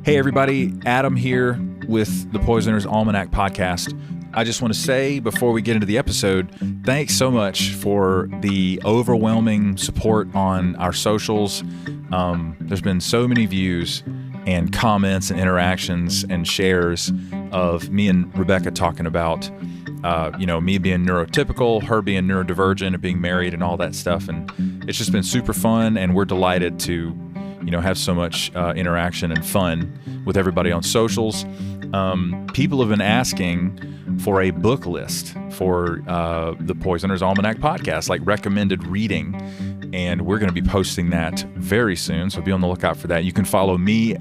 Hey everybody, Adam here with the Poisoner's Almanac podcast. I just want to say before we get into the episode, thanks so much for the overwhelming support on our socials. There's been so many views and comments and interactions and shares of me and Rebecca talking about, me being neurotypical, her being neurodivergent and being married and all that stuff. And it's just been super fun, and we're delighted to have so much interaction and fun with everybody on socials. People have been asking for a book list for the Poisoner's Almanac podcast, like recommended reading, and we're going to be posting that very soon, so be on the lookout for that. You can follow me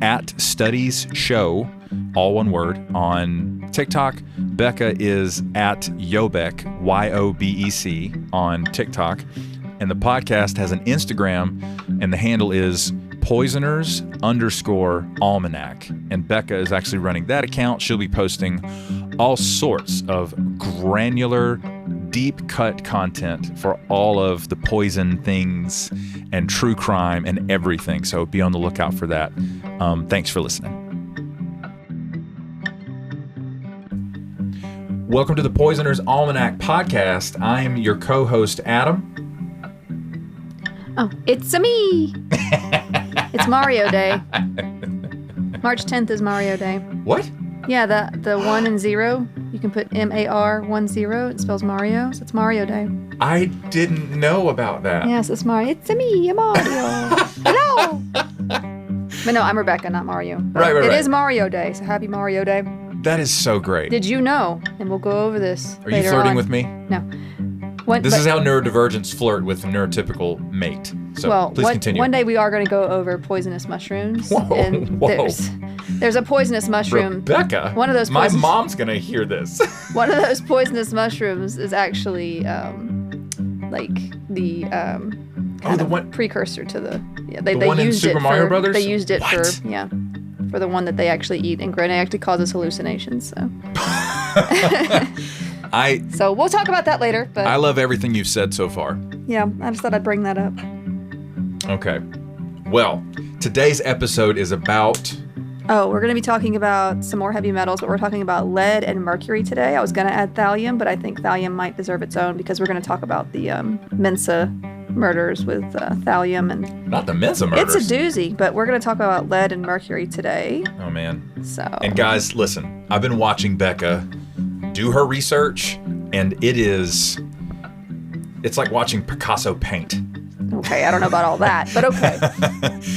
at Studies Show, all one word, on TikTok. Becca is at Yobec, Y-O-B-E-C, on TikTok. And the podcast has an Instagram, and the handle is Poisoners_Almanac. And Becca is actually running that account. She'll be posting all sorts of granular, deep cut content for all of the poison things and true crime and everything. So be on the lookout for that. Thanks for listening. Welcome to the Poisoner's Almanac podcast. I'm your co-host, Adam. Oh, it's me. It's Mario Day. March 10th is Mario Day. What? Yeah, the 1 and 0. You can put M-A-R-1-0. It spells Mario, so it's Mario Day. I didn't know about that. Yes, it's Mario. It's me, Mario. Hello. But no, I'm Rebecca, not Mario. Right. It is Mario Day, so happy Mario Day. That is so great. Did you know? And we'll go over this Are you flirting with me? No. This is how neurodivergents flirt with a neurotypical mate. So please continue. One day we are going to go over poisonous mushrooms. Whoa. There's a poisonous mushroom. Rebecca, one of those. My mom's going to hear this. One of those poisonous mushrooms is actually like the precursor to the. Yeah, they one used in Super Mario Brothers? They used it What? for the one that they actually eat, and it actually causes hallucinations. So. So we'll talk about that later. But I love everything you've said so far. Yeah, I just thought I'd bring that up. Okay. Well, today's episode is about... Oh, we're going to be talking about some more heavy metals, but we're talking about lead and mercury today. I was going to add thallium, but I think thallium might deserve its own because we're going to talk about the Mensa murders with thallium. And not the Mensa murders. It's a doozy, but we're going to talk about lead and mercury today. Oh, man. So. And guys, listen, I've been watching Becca do her research, and it's like watching Picasso paint. Okay, I don't know about all that, but okay.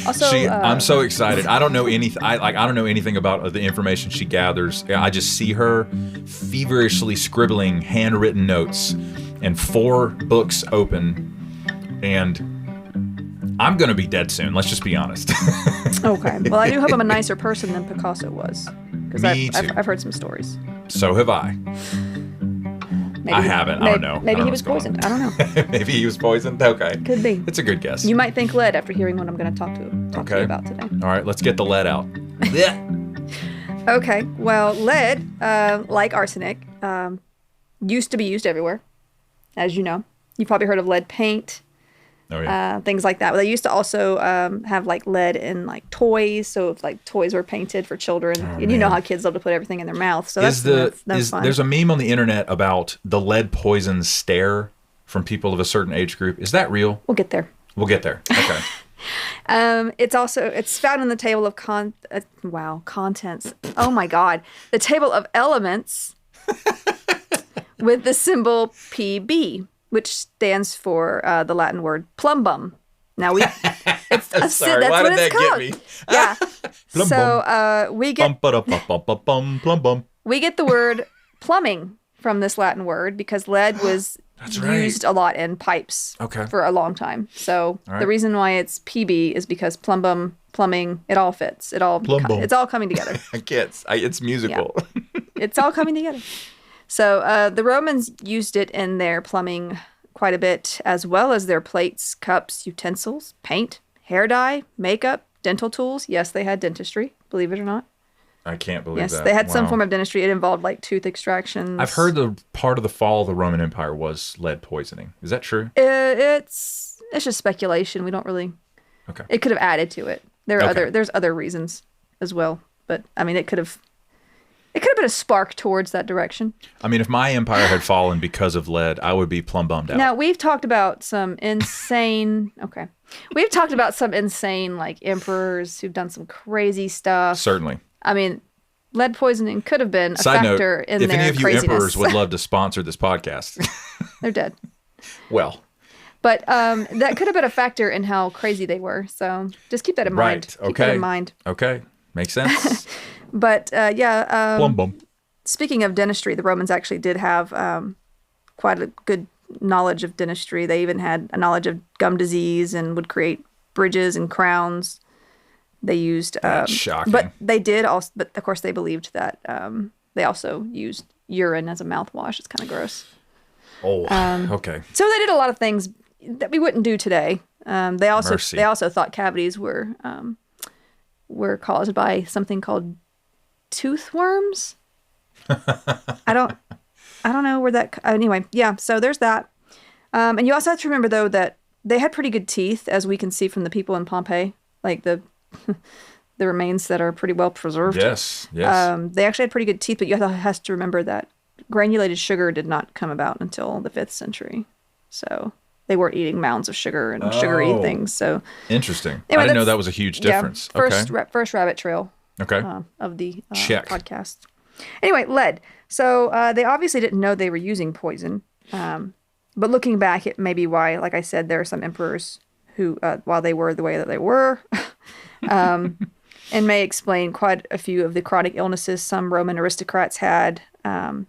Also, I'm so excited. I don't know anything. I don't know anything about the information she gathers. I just see her feverishly scribbling handwritten notes and 4 books open, and I'm gonna be dead soon. Let's just be honest. Okay. Well, I do hope I'm a nicer person than Picasso was, because I've heard some stories. So have I. I haven't. I don't know. Maybe he was poisoned. I don't know. Maybe he was poisoned? Okay. Could be. It's a good guess. You might think lead after hearing what I'm going to talk to you about today. All right, let's get the lead out. Okay. Well, lead, like arsenic, used to be used everywhere, as you know. You've probably heard of lead paint. Oh, yeah. Things like that. But they used to also have like lead in like toys. So if like toys were painted for children, and you know how kids love to put everything in their mouth. So that's fun. There's a meme on the internet about the lead poison stare from people of a certain age group. Is that real? We'll get there. Okay. It's found in the table of contents. Oh my God, the table of elements with the symbol PB. Which stands for the Latin word plumbum. Now it's sorry, that's why what did it's that called. get me? Yeah. Plumbum. So we get Plumbum. we get the word plumbing from this Latin word because lead was used a lot in pipes for a long time. So the reason why it's PB is because plumbing, it all fits. It's all coming together. It's musical. Yeah. It's all coming together. So the Romans used it in their plumbing quite a bit, as well as their plates, cups, utensils, paint, hair dye, makeup, dental tools. Yes, they had dentistry, believe it or not. I can't believe that. Yes, they had some form of dentistry. It involved like tooth extractions. I've heard the part of the fall of the Roman Empire was lead poisoning. Is that true? It's just speculation. We don't really. Okay. It could have added to it. There's other reasons. as well. But I mean, it could have been a spark towards that direction. I mean, if my empire had fallen because of lead, I would be plumb bummed out. Now, we've talked about some insane, we've talked about some insane, like, emperors who've done some crazy stuff. Certainly. I mean, lead poisoning could have been a Side factor note, in if their any of you craziness. emperors would love to sponsor this podcast. They're dead. Well. But that could have been a factor in how crazy they were. So just keep that in mind. Right. Keep that in mind. Okay. Makes sense. But Plum bum. Speaking of dentistry, the Romans actually did have quite a good knowledge of dentistry. They even had a knowledge of gum disease and would create bridges and crowns. They used... That's shocking. But they did also... But, of course, they believed that they also used urine as a mouthwash. It's kind of gross. Oh, okay. So they did a lot of things that we wouldn't do today. They Mercy. also thought cavities were caused by something called tooth worms. I don't know where that. Anyway, yeah. So there's that. And you also have to remember though that they had pretty good teeth, as we can see from the people in Pompeii, like the the remains that are pretty well preserved. Yes. Yes. They actually had pretty good teeth, but you have to remember that granulated sugar did not come about until the 5th century. So they weren't eating mounds of sugar and sugary things. So interesting. Anyway, I didn't know that was a huge difference. Yeah, first rabbit trail. Okay. Of the Check. podcast. Anyway, lead. So they obviously didn't know they were using poison. But looking back, it may be why, like I said, there are some emperors who, while they were the way that they were, and may explain quite a few of the chronic illnesses some Roman aristocrats had to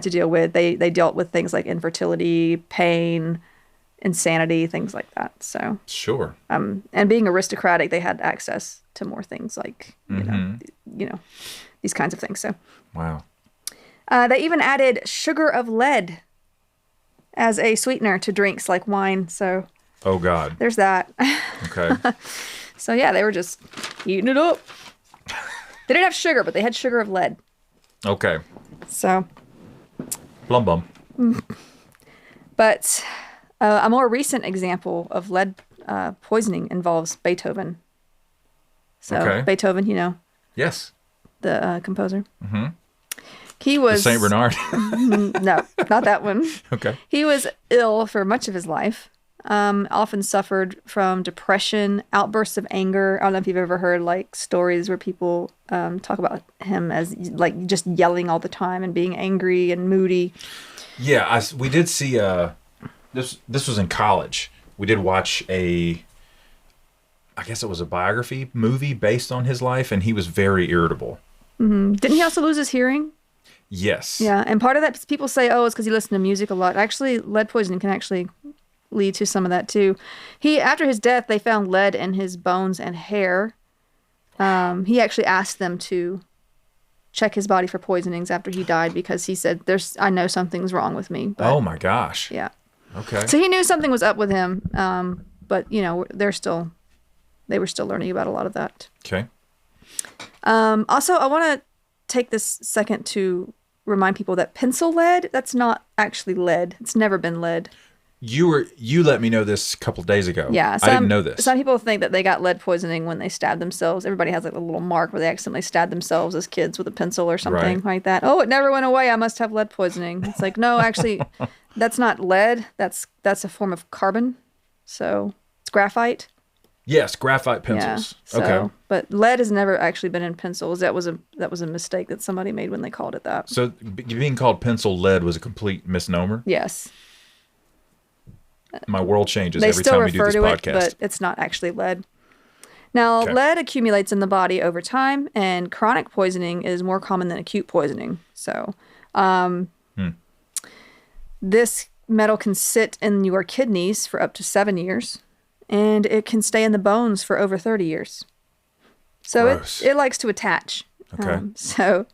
deal with. They dealt with things like infertility, pain, insanity, things like that. So sure. And being aristocratic, they had access to more things like you know these kinds of things. So wow. They even added sugar of lead as a sweetener to drinks like wine. So oh God. There's that. Okay. So yeah, they were just eating it up. They didn't have sugar, but they had sugar of lead. Okay. So. Plum bum. But a more recent example of lead poisoning involves Beethoven. So okay. Beethoven, you know. Yes. The composer. Mm-hmm. He was... The Saint Bernard? No, not that one. Okay. He was ill for much of his life. Often suffered from depression, outbursts of anger. I don't know if you've ever heard like stories where people talk about him as like just yelling all the time and being angry and moody. Yeah, we did see this was in college. We did watch I guess it was a biography movie based on his life, and he was very irritable. Mm-hmm. Didn't he also lose his hearing? Yes. Yeah, and part of that, people say, it's because he listened to music a lot. Actually, lead poisoning can actually lead to some of that too. After his death, they found lead in his bones and hair. He actually asked them to check his body for poisonings after he died because he said, I know something's wrong with me. But, oh my gosh. Yeah. Okay. So he knew something was up with him, but you know, they were still learning about a lot of that. Okay. Also, I want to take this second to remind people that pencil lead, that's not actually lead. It's never been lead. You let me know this a couple of days ago. Yeah, I didn't know this. Some people think that they got lead poisoning when they stabbed themselves. Everybody has like a little mark where they accidentally stabbed themselves as kids with a pencil or something like that. Oh, it never went away. I must have lead poisoning. It's like, no, actually, that's not lead. That's a form of carbon. So it's graphite. Yes, graphite pencils. Yeah, okay. But lead has never actually been in pencils. That was a mistake that somebody made when they called it that. So being called pencil lead was a complete misnomer? Yes. My world changes every time we do this podcast. They still refer to it, but it's not actually lead. Now, lead accumulates in the body over time, and chronic poisoning is more common than acute poisoning. So, this metal can sit in your kidneys for up to 7 years, and it can stay in the bones for over 30 years. So it likes to attach. Okay.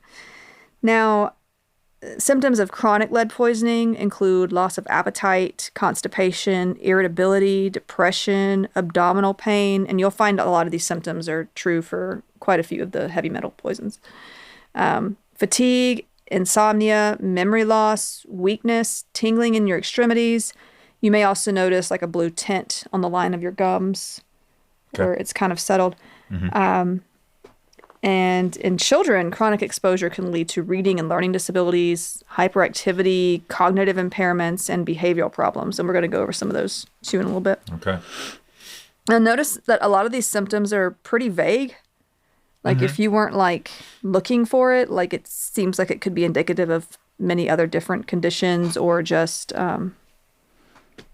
Now, symptoms of chronic lead poisoning include loss of appetite, constipation, irritability, depression, abdominal pain, and you'll find a lot of these symptoms are true for quite a few of the heavy metal poisons. Fatigue, insomnia, memory loss, weakness, tingling in your extremities. You may also notice like a blue tint on the line of your gums where it's kind of settled. Mm-hmm. And in children, chronic exposure can lead to reading and learning disabilities, hyperactivity, cognitive impairments, and behavioral problems. And we're going to go over some of those too in a little bit. Okay. And notice that a lot of these symptoms are pretty vague. Like if you weren't like looking for it, like it seems like it could be indicative of many other different conditions or just I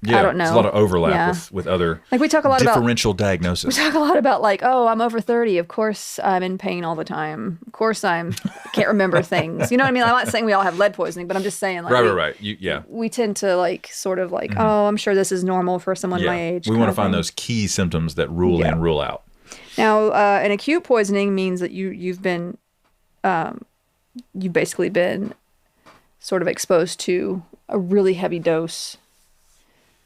don't know. There's a lot of overlap with other like we talk a lot differential about, diagnosis. We talk a lot about like, oh, I'm over 30. Of course I'm in pain all the time. Of course I can't remember things. You know what I mean? I'm not saying we all have lead poisoning, but I'm just saying like right. We tend to like sort of like, oh, I'm sure this is normal for someone my age. We want to find those key symptoms that rule in, rule out. Now, an acute poisoning means that you've basically been sort of exposed to a really heavy dose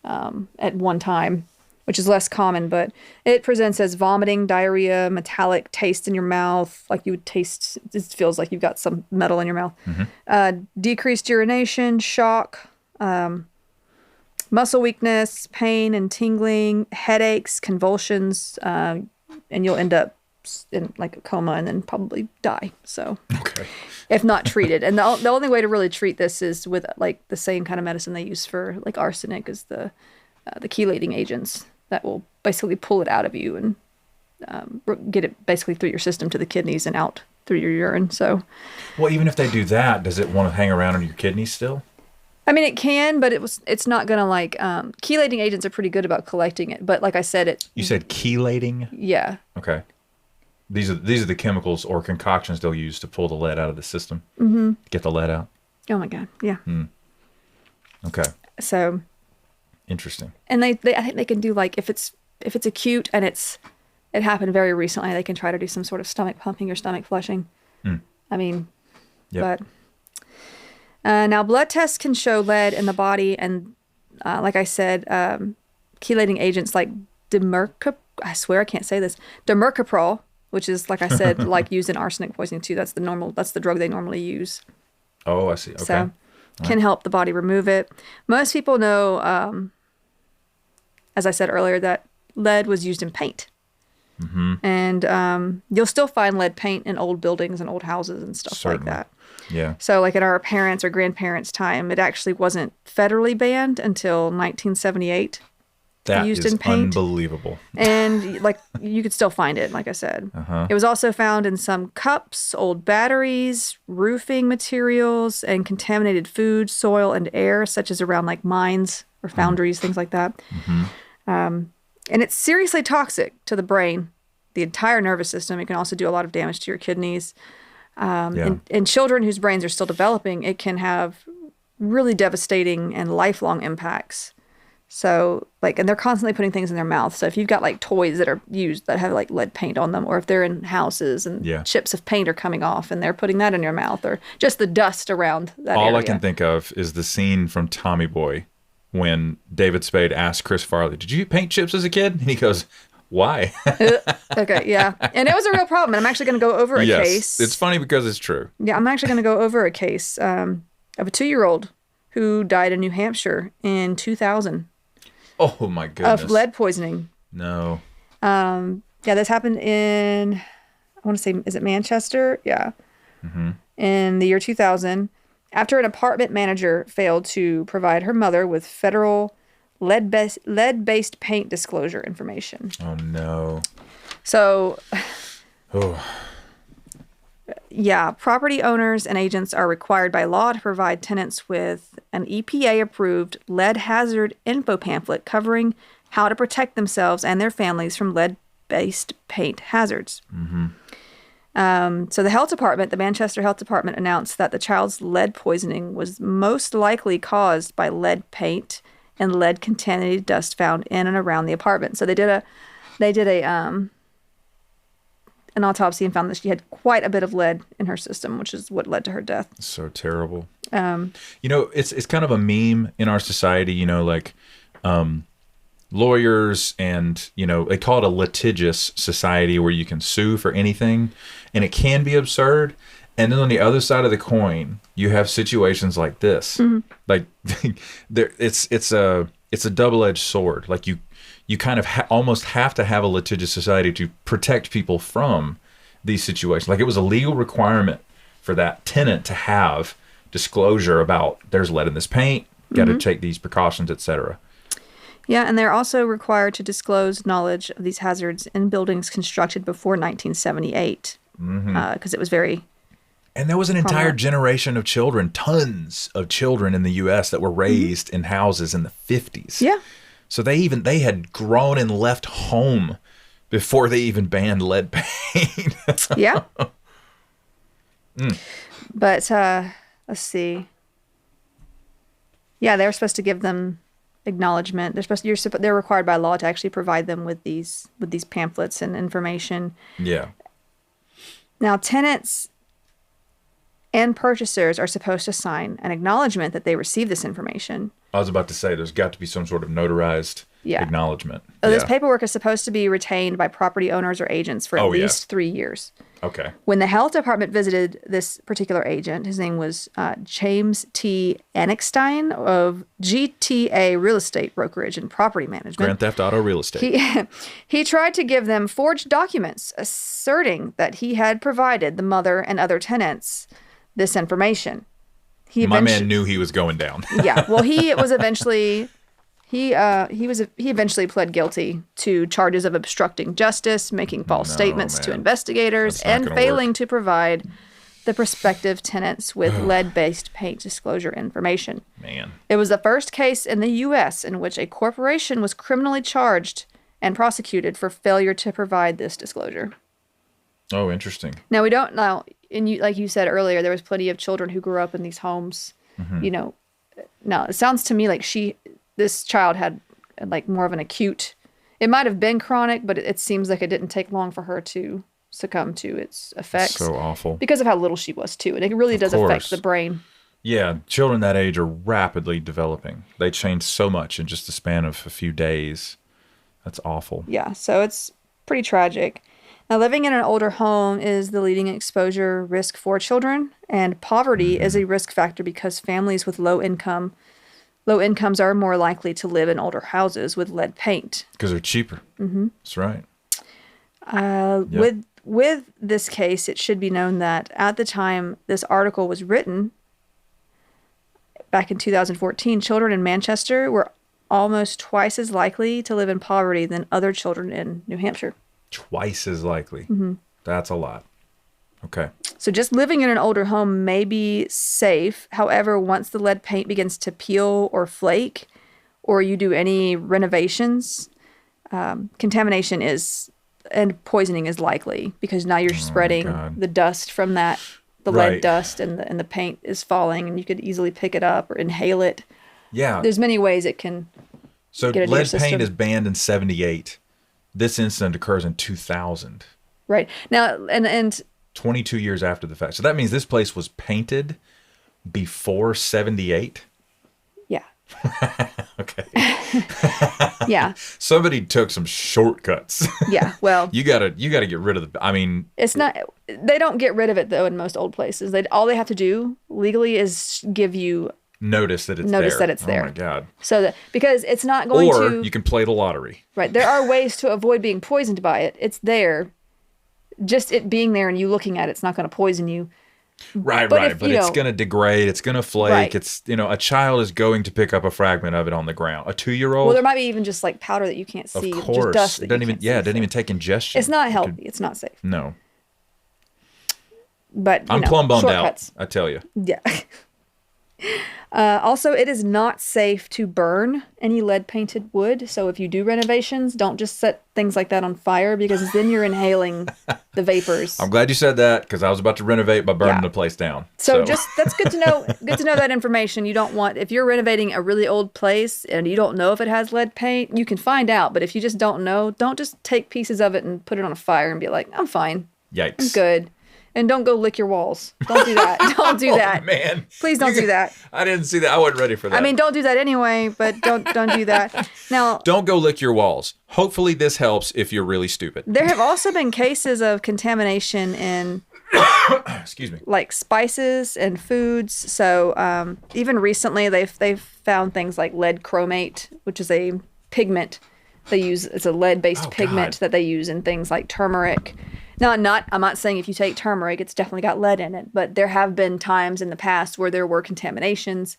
at one time, which is less common, but it presents as vomiting, diarrhea, metallic taste in your mouth, like you would taste, it feels like you've got some metal in your mouth, decreased urination, shock, muscle weakness, pain and tingling, headaches, convulsions, and you'll end up in like a coma and then probably die. So, if not treated, and the only way to really treat this is with like the same kind of medicine they use for like arsenic, is the chelating agents that will basically pull it out of you and get it basically through your system to the kidneys and out through your urine. So, well, even if they do that, does it want to hang around in your kidneys still? I mean, it can, but it's not gonna like chelating agents are pretty good about collecting it. But like I said, You said chelating? Yeah. Okay. These are the chemicals or concoctions they'll use to pull the lead out of the system. Mm-hmm. Get the lead out. Oh my God. Yeah. Okay. So. Interesting. And I think they can do like if it's acute and it happened very recently, they can try to do some sort of stomach pumping or stomach flushing. I mean, but now blood tests can show lead in the body, and like I said, chelating agents like I swear I can't say this, dimercaprol, which is like I said, like used in arsenic poisoning too. That's the drug they normally use. Oh, I see. Okay. So can help the body remove it. Most people know, as I said earlier, that lead was used in paint. And you'll still find lead paint in old buildings and old houses and stuff like that. Yeah. So like in our parents' or grandparents' time, it actually wasn't federally banned until 1978. That used is in paint. Unbelievable. And like you could still find it, like I said. It was also found in some cups, old batteries, roofing materials, and contaminated food, soil, and air, such as around like mines or foundries, things like that. And it's seriously toxic to the brain, the entire nervous system. It can also do a lot of damage to your kidneys. In children whose brains are still developing, it can have really devastating and lifelong impacts. So like, and they're constantly putting things in their mouth. So if you've got like toys that are used that have like lead paint on them, or if they're in houses and chips of paint are coming off and they're putting that in your mouth, or just the dust around that area. All I can think of is the scene from Tommy Boy when David Spade asked Chris Farley, "Did you paint chips as a kid?" And he goes, "Why?" Okay, yeah. And it was a real problem. And I'm actually going to go over a case. It's funny because it's true. Yeah, I'm actually going to go over a case of a 2-year-old who died in New Hampshire in 2000. Oh my goodness. Of lead poisoning. No. Yeah, this happened in, I want to say, is it Manchester? Yeah. In the year 2000, after an apartment manager failed to provide her mother with federal lead-based paint disclosure information. Oh no. So, yeah, property owners and agents are required by law to provide tenants with an EPA-approved lead hazard info pamphlet covering how to protect themselves and their families from lead-based paint hazards. So the health department, the Manchester Health Department, announced that the child's lead poisoning was most likely caused by lead paint and lead-contaminated dust found in and around the apartment. So they did an autopsy and found that she had quite a bit of lead in her system, which is what led to her death. So terrible. It's kind of a meme in our society, like lawyers and, they call it a litigious society where you can sue for anything, and it can be absurd. And then on the other side of the coin, you have situations like this. Like it's a double-edged sword. Like you kind of almost have to have a litigious society to protect people from these situations. Like, it was a legal requirement for that tenant to have disclosure about there's lead in this paint, got to take these precautions, etc. Yeah, and they're also required to disclose knowledge of these hazards in buildings constructed before 1978 because it was very... And there was an entire generation of children, tons of children in the U.S. that were raised in houses in the 50s. Yeah. So they had grown and left home before they even banned lead paint. Yeah. But let's see. Yeah, they're supposed to give them acknowledgement. They're required by law to actually provide them with these pamphlets and information. Yeah. Now, tenants and purchasers are supposed to sign an acknowledgement that they received this information. I was about to say there's got to be some sort of notarized acknowledgement. This paperwork is supposed to be retained by property owners or agents for at least 3 years. Okay. When the health department visited this particular agent, his name was James T. Annickstein of GTA Real Estate Brokerage and Property Management. Grand Theft Auto Real Estate. He tried to give them forged documents asserting that he had provided the mother and other tenants this information. My man knew he was going down. Yeah. Well, he was eventually... He eventually pled guilty to charges of obstructing justice, making false statements to investigators, and failing to provide the prospective tenants with lead-based paint disclosure information. Man. It was the first case in the U.S. in which a corporation was criminally charged and prosecuted for failure to provide this disclosure. Oh, interesting. Now, we don't know, and like you said earlier, there was plenty of children who grew up in these homes. You know, now it sounds to me like this child had like more of an acute, it might have been chronic, but it seems like it didn't take long for her to succumb to its effects. So awful. Because of how little she was too. And it really does affect the brain. Yeah. Children that age are rapidly developing. They change so much in just the span of a few days. That's awful. Yeah. So it's pretty tragic. Now, living in an older home is the leading exposure risk for children, and poverty is a risk factor because families with low incomes are more likely to live in older houses with lead paint. Because they're cheaper. That's right. With this case, it should be known that at the time this article was written, back in 2014, children in Manchester were almost twice as likely to live in poverty than other children in New Hampshire. Twice as likely. That's a lot. Okay. So just living in an older home may be safe. However, once the lead paint begins to peel or flake, or you do any renovations, contamination and poisoning is likely because now you're spreading the dust from the lead dust, and the paint is falling, and you could easily pick it up or inhale it. Yeah. There's many ways it can. So lead paint is banned in 1978. This incident occurs in 2000. Right. Now, and 22 years after the fact. So that means this place was painted before 1978? Yeah. Okay. Yeah. Somebody took some shortcuts. Yeah. Well, you gotta get rid of it's not, they don't get rid of it though in most old places. All they have to do legally is give you notice that it's there. Oh my God. So that, because it's not going or to. You can play the lottery. Right. There are ways to avoid being poisoned by it. It's there. Just it being there and you looking at it's not going to poison you. Right. But it's going to degrade. It's going to flake. Right. It's, a child is going to pick up a fragment of it on the ground. A 2-year-old. Well, there might be even just like powder that you can't see. Of course. Just dust that it doesn't even take ingestion. It's not healthy. It's not safe. No. But I'm plumb bummed out, I tell you. Yeah. Also, it is not safe to burn any lead-painted wood. So if you do renovations, don't just set things like that on fire because then you're inhaling the vapors. I'm glad you said that because I was about to renovate by burning the place down. So just that's good to know. Good to know that information. You don't want, if you're renovating a really old place and you don't know if it has lead paint, you can find out. But if you just don't know, don't just take pieces of it and put it on a fire and be like, I'm fine. Yikes. I'm good. And don't go lick your walls. Don't do that. Don't do that. Oh, man. Please don't do that. I didn't see that. I wasn't ready for that. I mean, don't do that anyway, but don't do that. Now, don't go lick your walls. Hopefully this helps if you're really stupid. There have also been cases of contamination in excuse me, like spices and foods. So even recently they've found things like lead chromate, which is a pigment It's a lead-based pigment God. that they use in things like turmeric. Now, I'm not saying if you take turmeric, it's definitely got lead in it, but there have been times in the past where there were contaminations.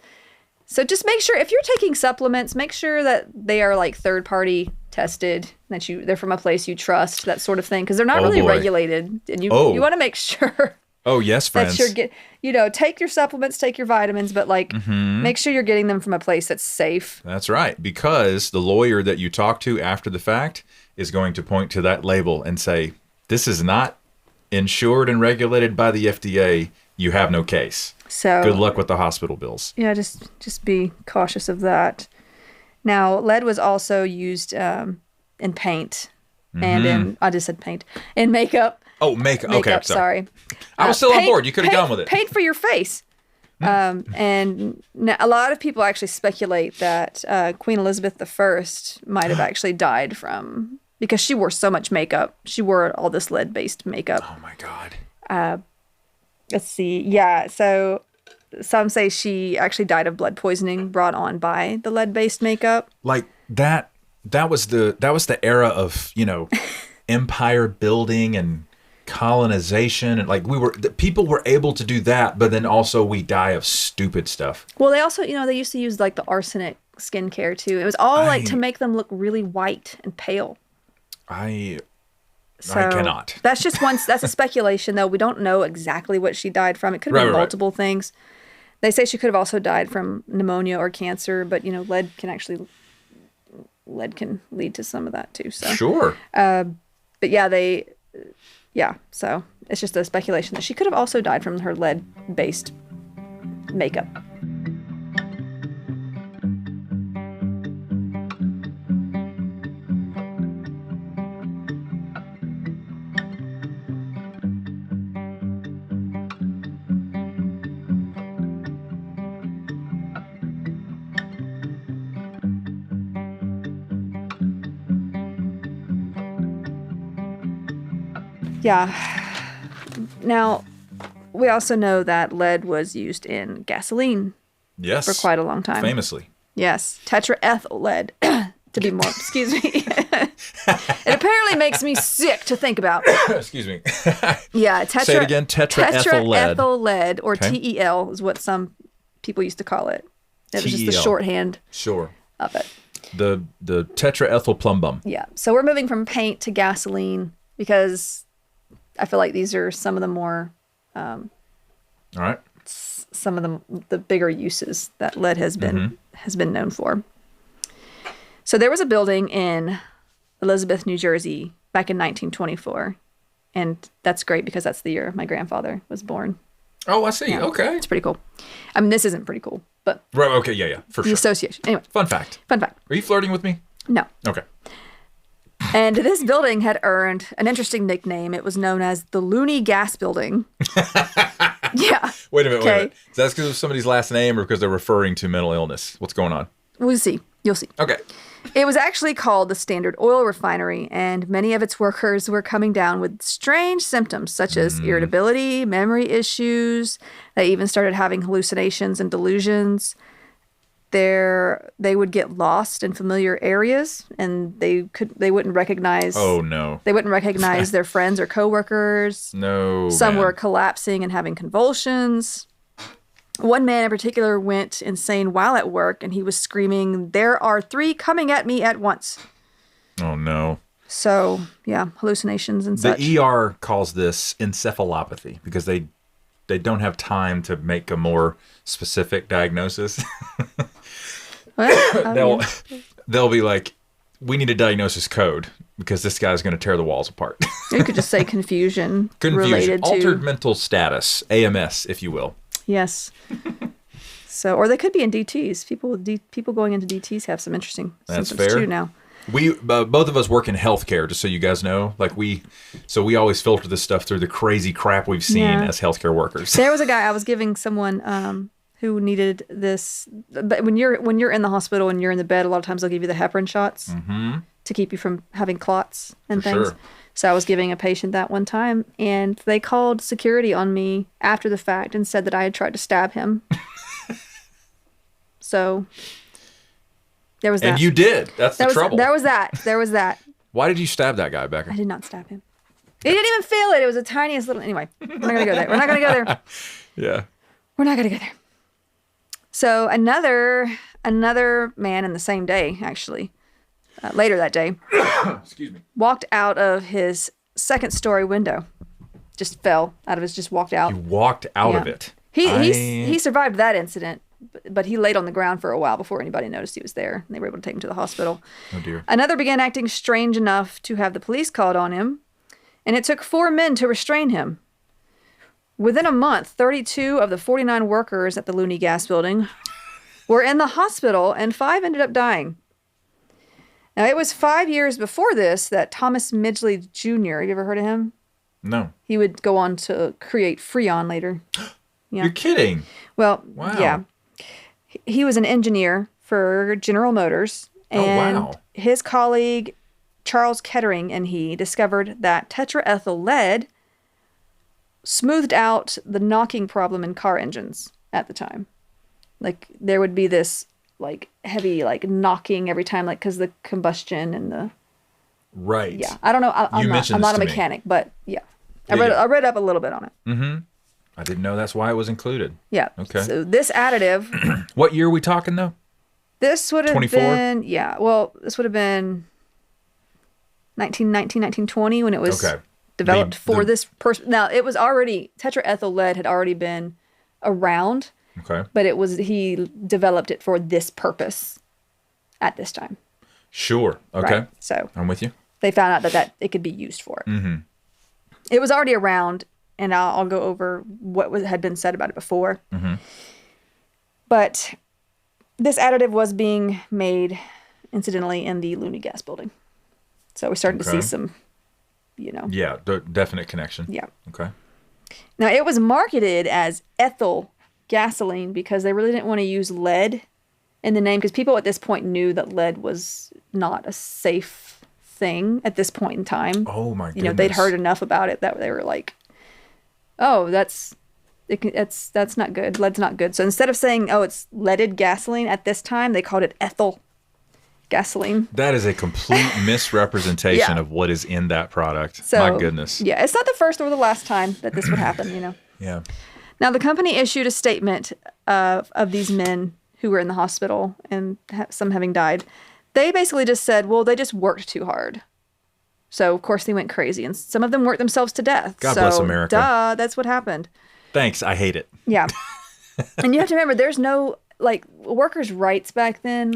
So just make sure if you're taking supplements, make sure that they are like third-party tested, that they're from a place you trust, that sort of thing, because they're not really boy. regulated, and you want to make sure. Oh, yes, friends. That take your supplements, take your vitamins, but make sure you're getting them from a place that's safe. That's right, because the lawyer that you talk to after the fact is going to point to that label and say, this is not insured and regulated by the FDA. You have no case. So good luck with the hospital bills. Yeah, just be cautious of that. Now, lead was also used in paint and I just said paint, in makeup. Oh, makeup. Okay, sorry. I was still on board. You could have gone with it. Paint for your face. And now, a lot of people actually speculate that Queen Elizabeth I might have actually died because she wore so much makeup. She wore all this lead-based makeup. Oh, my God. Let's see. Yeah, so some say she actually died of blood poisoning brought on by the lead-based makeup. Like that was the era of, empire building and colonization, and people were able to do that, but then also we die of stupid stuff. Well, they also, they used to use like the arsenic skincare too. It was all to make them look really white and pale. I cannot. That's just that's a speculation though. We don't know exactly what she died from. It could have been multiple things. They say she could have also died from pneumonia or cancer, but lead can lead to some of that too. So sure. But so it's just a speculation that she could have also died from her lead-based makeup. Yeah. Now, we also know that lead was used in gasoline. Yes. For quite a long time. Famously. Yes. Tetraethyl lead, to be more, excuse me. It apparently makes me sick to think about. Excuse me. Yeah. Say it again. Tetraethyl lead. Tetraethyl lead, or TEL, is what some people used to call it. It was just the shorthand of it. The tetraethyl plumbum. Yeah. So we're moving from paint to gasoline because I feel like these are some of the more, all right, some of the bigger uses that lead has been known for. So there was a building in Elizabeth, New Jersey, back in 1924, and that's great because that's the year my grandfather was born. Oh, I see. Yeah, okay, it's pretty cool. I mean, this isn't pretty cool, but right. Okay, yeah, for sure. The association. Anyway, fun fact. Are you flirting with me? No. Okay. And this building had earned an interesting nickname. It was known as the Looney Gas Building. Yeah. Wait a minute. Is that because of somebody's last name or because they're referring to mental illness? What's going on? We'll see. You'll see. Okay. It was actually called the Standard Oil Refinery, and many of its workers were coming down with strange symptoms such as irritability, memory issues. They even started having hallucinations and delusions. They would get lost in familiar areas, and they wouldn't recognize. Oh no! They wouldn't recognize their friends or coworkers. No. Some were collapsing and having convulsions. One man in particular went insane while at work, and he was screaming, "There are 3 coming at me at once." Oh no! So yeah, hallucinations and such. The ER calls this encephalopathy because they don't have time to make a more specific diagnosis. Well, they'll be like, we need a diagnosis code because this guy's going to tear the walls apart. You could just say confusion related to altered mental status, AMS, if you will. Yes. So, or they could be in DTs. People going into DTs have some interesting symptoms too now. We both of us work in healthcare, just so you guys know. We always filter this stuff through the crazy crap we've seen as healthcare workers. There was a guy I was giving someone who needed this. But when you're in the hospital and you're in the bed, a lot of times they'll give you the heparin shots to keep you from having clots and things. Sure. So I was giving a patient that one time, and they called security on me after the fact and said that I had tried to stab him. So There was that. And you did. That's the trouble. There was that. Why did you stab that guy, Becca? I did not stab him. He didn't even feel it. It was the tiniest little... Anyway, we're not going to go there. Yeah. We're not going to go there. So another man in the same day, actually, later that day, Excuse me. walked out of his second-story window. Just fell out of his... Just walked out. You walked out of it. He survived that incident, but he laid on the ground for a while before anybody noticed he was there. And they were able to take him to the hospital. Oh, dear. Another began acting strange enough to have the police called on him, and it took 4 men to restrain him. Within a month, 32 of the 49 workers at the Looney Gas Building were in the hospital, and 5 ended up dying. Now, it was 5 years before this that Thomas Midgley Jr., have you ever heard of him? No. He would go on to create Freon later. Yeah. You're kidding. Well, Wow. yeah. He was an engineer for General Motors, and his colleague Charles Kettering and he discovered that tetraethyl lead smoothed out the knocking problem in car engines at the time. Like, there would be this, like, heavy, like, knocking every time, like, because the combustion and the... Right. Yeah. I don't know. I'm not a mechanic, but yeah. I read up a little bit on it. Mm-hmm. I didn't know that's why it was included. Yeah. Okay. So this additive... What year are we talking, though? This would have 24? been... Yeah. Well, this would have been 1919, 1920 when it was developed for this person. Now, it was already... Tetraethyl lead had already been around. Okay. But he developed it for this purpose at this time. Sure. Okay. Right? So I'm with you. they found out that it could be used for it. Mm-hmm. It was already around, and I'll go over what had been said about it before. Mm-hmm. But this additive was being made, incidentally, in the Looney Gas Building. So we're starting to see some, Yeah, definite connection. Yeah. Okay. Now, it was marketed as ethyl gasoline because they really didn't want to use lead in the name, because people at this point knew that lead was not a safe thing at this point in time. Oh, my goodness. They'd heard enough about it that they were like, oh, that's not good. Lead's not good. So instead of saying, oh, it's leaded gasoline at this time, they called it ethyl gasoline. That is a complete misrepresentation of what is in that product. So, my goodness. Yeah, it's not the first or the last time that this would happen, Yeah. Now, the company issued a statement of these men who were in the hospital and some having died. They basically just said, well, they just worked too hard. So, of course, they went crazy. And some of them worked themselves to death. God bless America. Duh, that's what happened. Thanks. I hate it. Yeah. And you have to remember, there's no, workers' rights back then.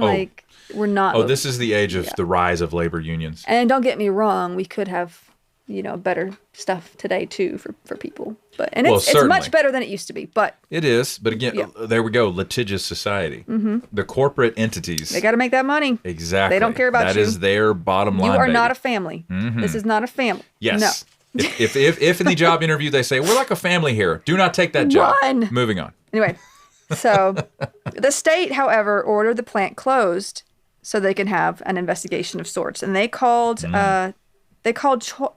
We're not. Oh, this is the age of the rise of labor unions. And don't get me wrong, we could have, better stuff today, too, for people. But it's much better than it used to be. But it is. But again, there we go. Litigious society. Mm-hmm. The corporate entities. They got to make that money. Exactly. They don't care about you. That is their bottom line. You are baby. not a family. Mm-hmm. This is not a family. Yes. No. If in the job interview they say, we're like a family here, do not take that job. Run. Moving on. Anyway, so the state, however, ordered the plant closed so they can have an investigation of sorts. And they called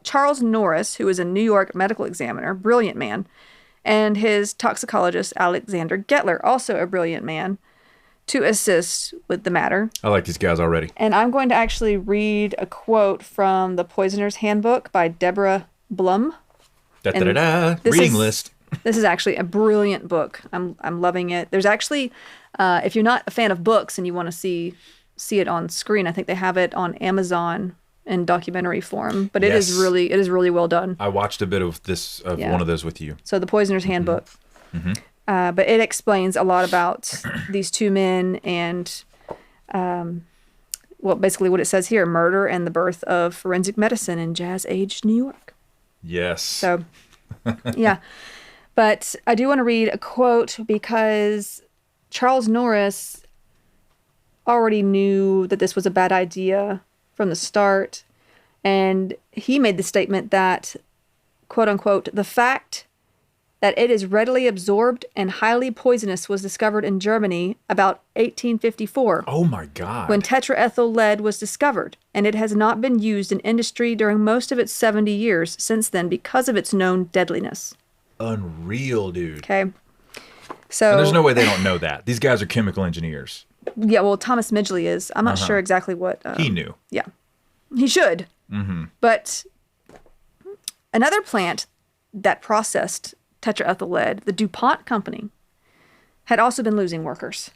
Charles Norris, who was a New York medical examiner, brilliant man, and his toxicologist, Alexander Gettler, also a brilliant man, to assist with the matter. I like these guys already. And I'm going to actually read a quote from The Poisoner's Handbook by Deborah Blum. Reading list. This is actually a brilliant book. I'm loving it. There's actually, if you're not a fan of books and you want to see it on screen, I think they have it on Amazon in documentary form. But it is really well done. I watched a bit of one of those with you. So The Poisoner's Handbook. Mm-hmm. But it explains a lot about these two men and, basically what it says here: murder and the birth of forensic medicine in jazz-age New York. Yes. So, yeah. But I do want to read a quote because Charles Norris already knew that this was a bad idea from the start. And he made the statement that, quote unquote, the fact that it is readily absorbed and highly poisonous was discovered in Germany about 1854. Oh my God. When tetraethyl lead was discovered, and it has not been used in industry during most of its 70 years since then because of its known deadliness. Unreal, dude. Okay. So and there's no way they don't know that. These guys are chemical engineers. Yeah, well, Thomas Midgley is. I'm not sure exactly what. He knew. Yeah, he should. But another plant that processed tetraethyl lead, the DuPont company, had also been losing workers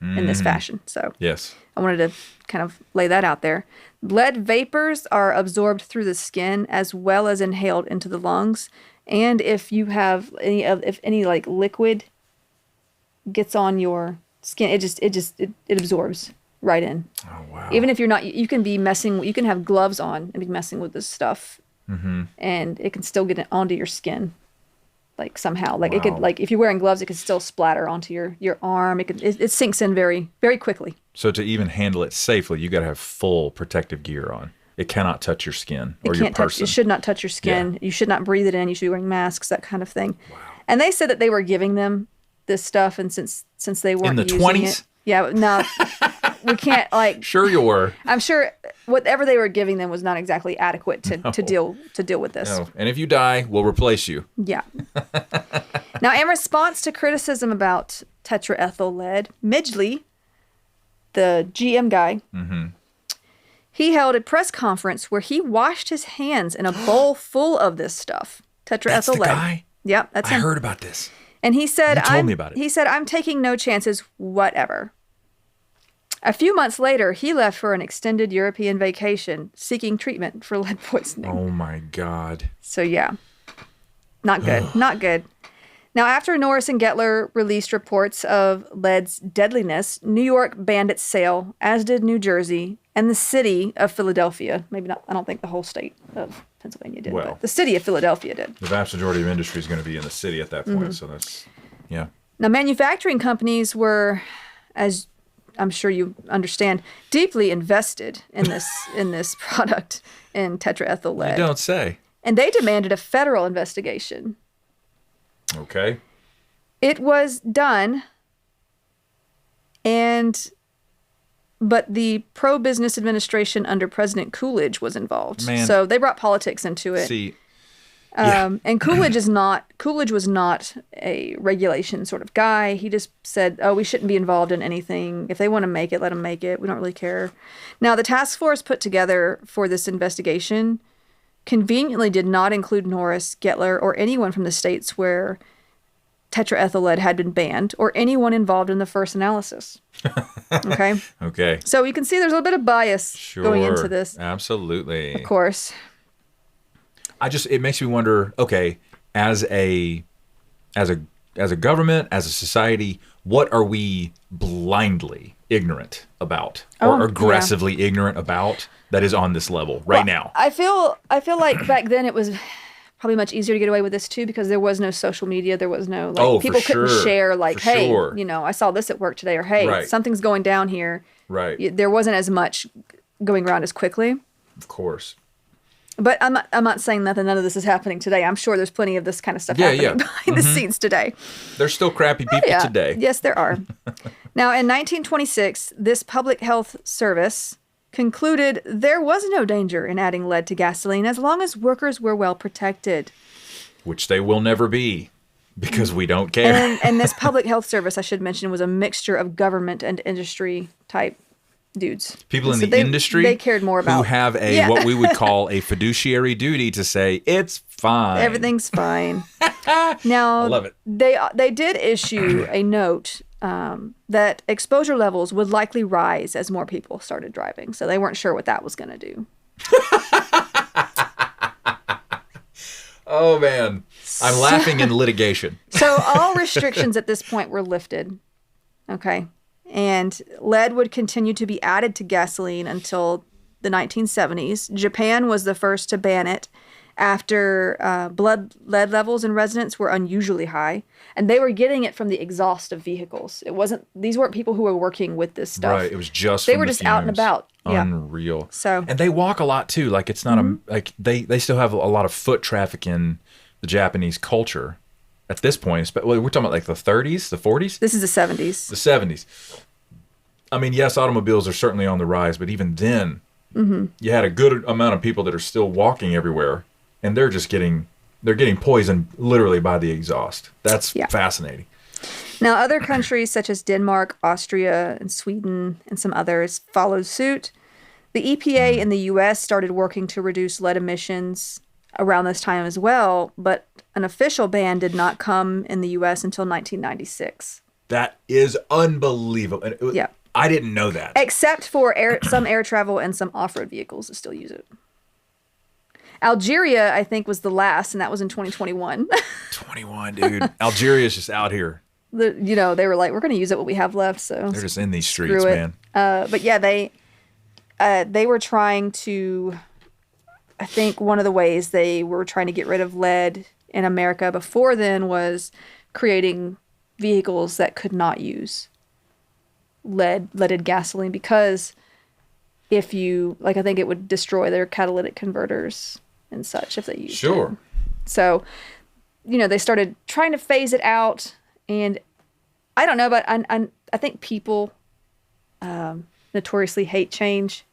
in this fashion. So Yes. I wanted to kind of lay that out there. Lead vapors are absorbed through the skin as well as inhaled into the lungs. And if you have if any like liquid gets on your skin, it absorbs right in. Oh, wow. Even if you're not, you can have gloves on and be messing with this stuff, and it can still get onto your skin, like somehow. Like it could, like if you're wearing gloves, it could still splatter onto your arm. It sinks in very, very quickly. So to even handle it safely, you got to have full protective gear on. It cannot touch your skin or your person. It should not touch your skin. Yeah. You should not breathe it in. You should be wearing masks, that kind of thing. Wow. And they said that they were giving them this stuff, and since they weren't in the using 20s? it, yeah, no, we can't like. Sure, you were. I'm sure whatever they were giving them was not exactly adequate to deal with this. No. And if you die, we'll replace you. Yeah. Now, in response to criticism about tetraethyl lead, Midgley, the GM guy, he held a press conference where he washed his hands in a bowl full of this stuff, tetraethyl That's the lead. guy? Yep, that's I him. heard about this. And he said, You told me about it. He said, I'm taking no chances, whatever. A few months later, he left for an extended European vacation, seeking treatment for lead poisoning. Oh, my God. So, yeah, not good. Not good. Now, after Norris and Gettler released reports of lead's deadliness, New York banned its sale, as did New Jersey and the city of Philadelphia. Maybe not, I don't think the whole state of Pennsylvania did, Well, but the city of Philadelphia did. The vast majority of industry is going to be in the city at that point. So that's, yeah. Now, manufacturing companies were, as I'm sure you understand, deeply invested in this product, in tetraethyl lead. You don't say. And they demanded a federal investigation. Okay. It was done, but the pro-business administration under President Coolidge was involved. Man. So they brought politics into it. See, And Coolidge was not a regulation sort of guy. He just said, oh, we shouldn't be involved in anything. If they want to make it, let them make it. We don't really care. Now, the task force put together for this investigation conveniently did not include Norris, Gettler, or anyone from the states where tetraethyl lead had been banned, or anyone involved in the first analysis. Okay? okay. So you can see there's a little bit of bias going into this. Absolutely. Of course. It makes me wonder, okay, as a government, as a society, what are we blindly ignorant about or aggressively ignorant about that is on this level now? I feel like back then it was probably much easier to get away with this too, because there was no social media. There was no people couldn't share hey, I saw this at work today, or hey, something's going down here. Right. There wasn't as much going around as quickly. Of course. But I'm not saying none of this is happening today. I'm sure there's plenty of this kind of stuff happening behind the scenes today. There's still crappy people today. Yes, there are. Now, in 1926, this public health service concluded there was no danger in adding lead to gasoline as long as workers were well protected. Which they will never be, because we don't care. And this public health service, I should mention, was a mixture of government and industry type dudes. People in the industry they cared more about who have what we would call a fiduciary duty to say it's fine. Everything's fine. Now, I love it. They did issue a note that exposure levels would likely rise as more people started driving. So they weren't sure what that was going to do. Oh, man. I'm laughing in litigation. So all restrictions at this point were lifted. Okay. And lead would continue to be added to gasoline until the 1970s. Japan was the first to ban it after blood lead levels in residents were unusually high. And they were getting it from the exhaust of vehicles. These weren't people who were working with this stuff. Right. It was just They were just out and about. Unreal. Yeah. So, and they walk a lot too. Like it's not like they still have a lot of foot traffic in the Japanese culture at this point. We're talking about like the 30s, the 40s? This is the 70s. The 70s. I mean, yes, automobiles are certainly on the rise, but even then, you had a good amount of people that are still walking everywhere, and they're getting poisoned literally by the exhaust. That's fascinating. Now, other countries such as Denmark, Austria, and Sweden, and some others followed suit. The EPA in the U.S. started working to reduce lead emissions around this time as well, but an official ban did not come in the U.S. until 1996. That is unbelievable. And Yeah. I didn't know that. Except for some air travel and some off-road vehicles that still use it. Algeria, I think, was the last, and that was in 2021. 21, dude. Algeria's just out here. They were like, we're going to use it what we have left. So They're just in these streets, screw it. man. But yeah, they were trying to. I think one of the ways they were trying to get rid of lead in America before then was creating vehicles that could not use leaded gasoline, because if you I think it would destroy their catalytic converters and such if they used it. So, they started trying to phase it out, and I don't know, but I think people notoriously hate change.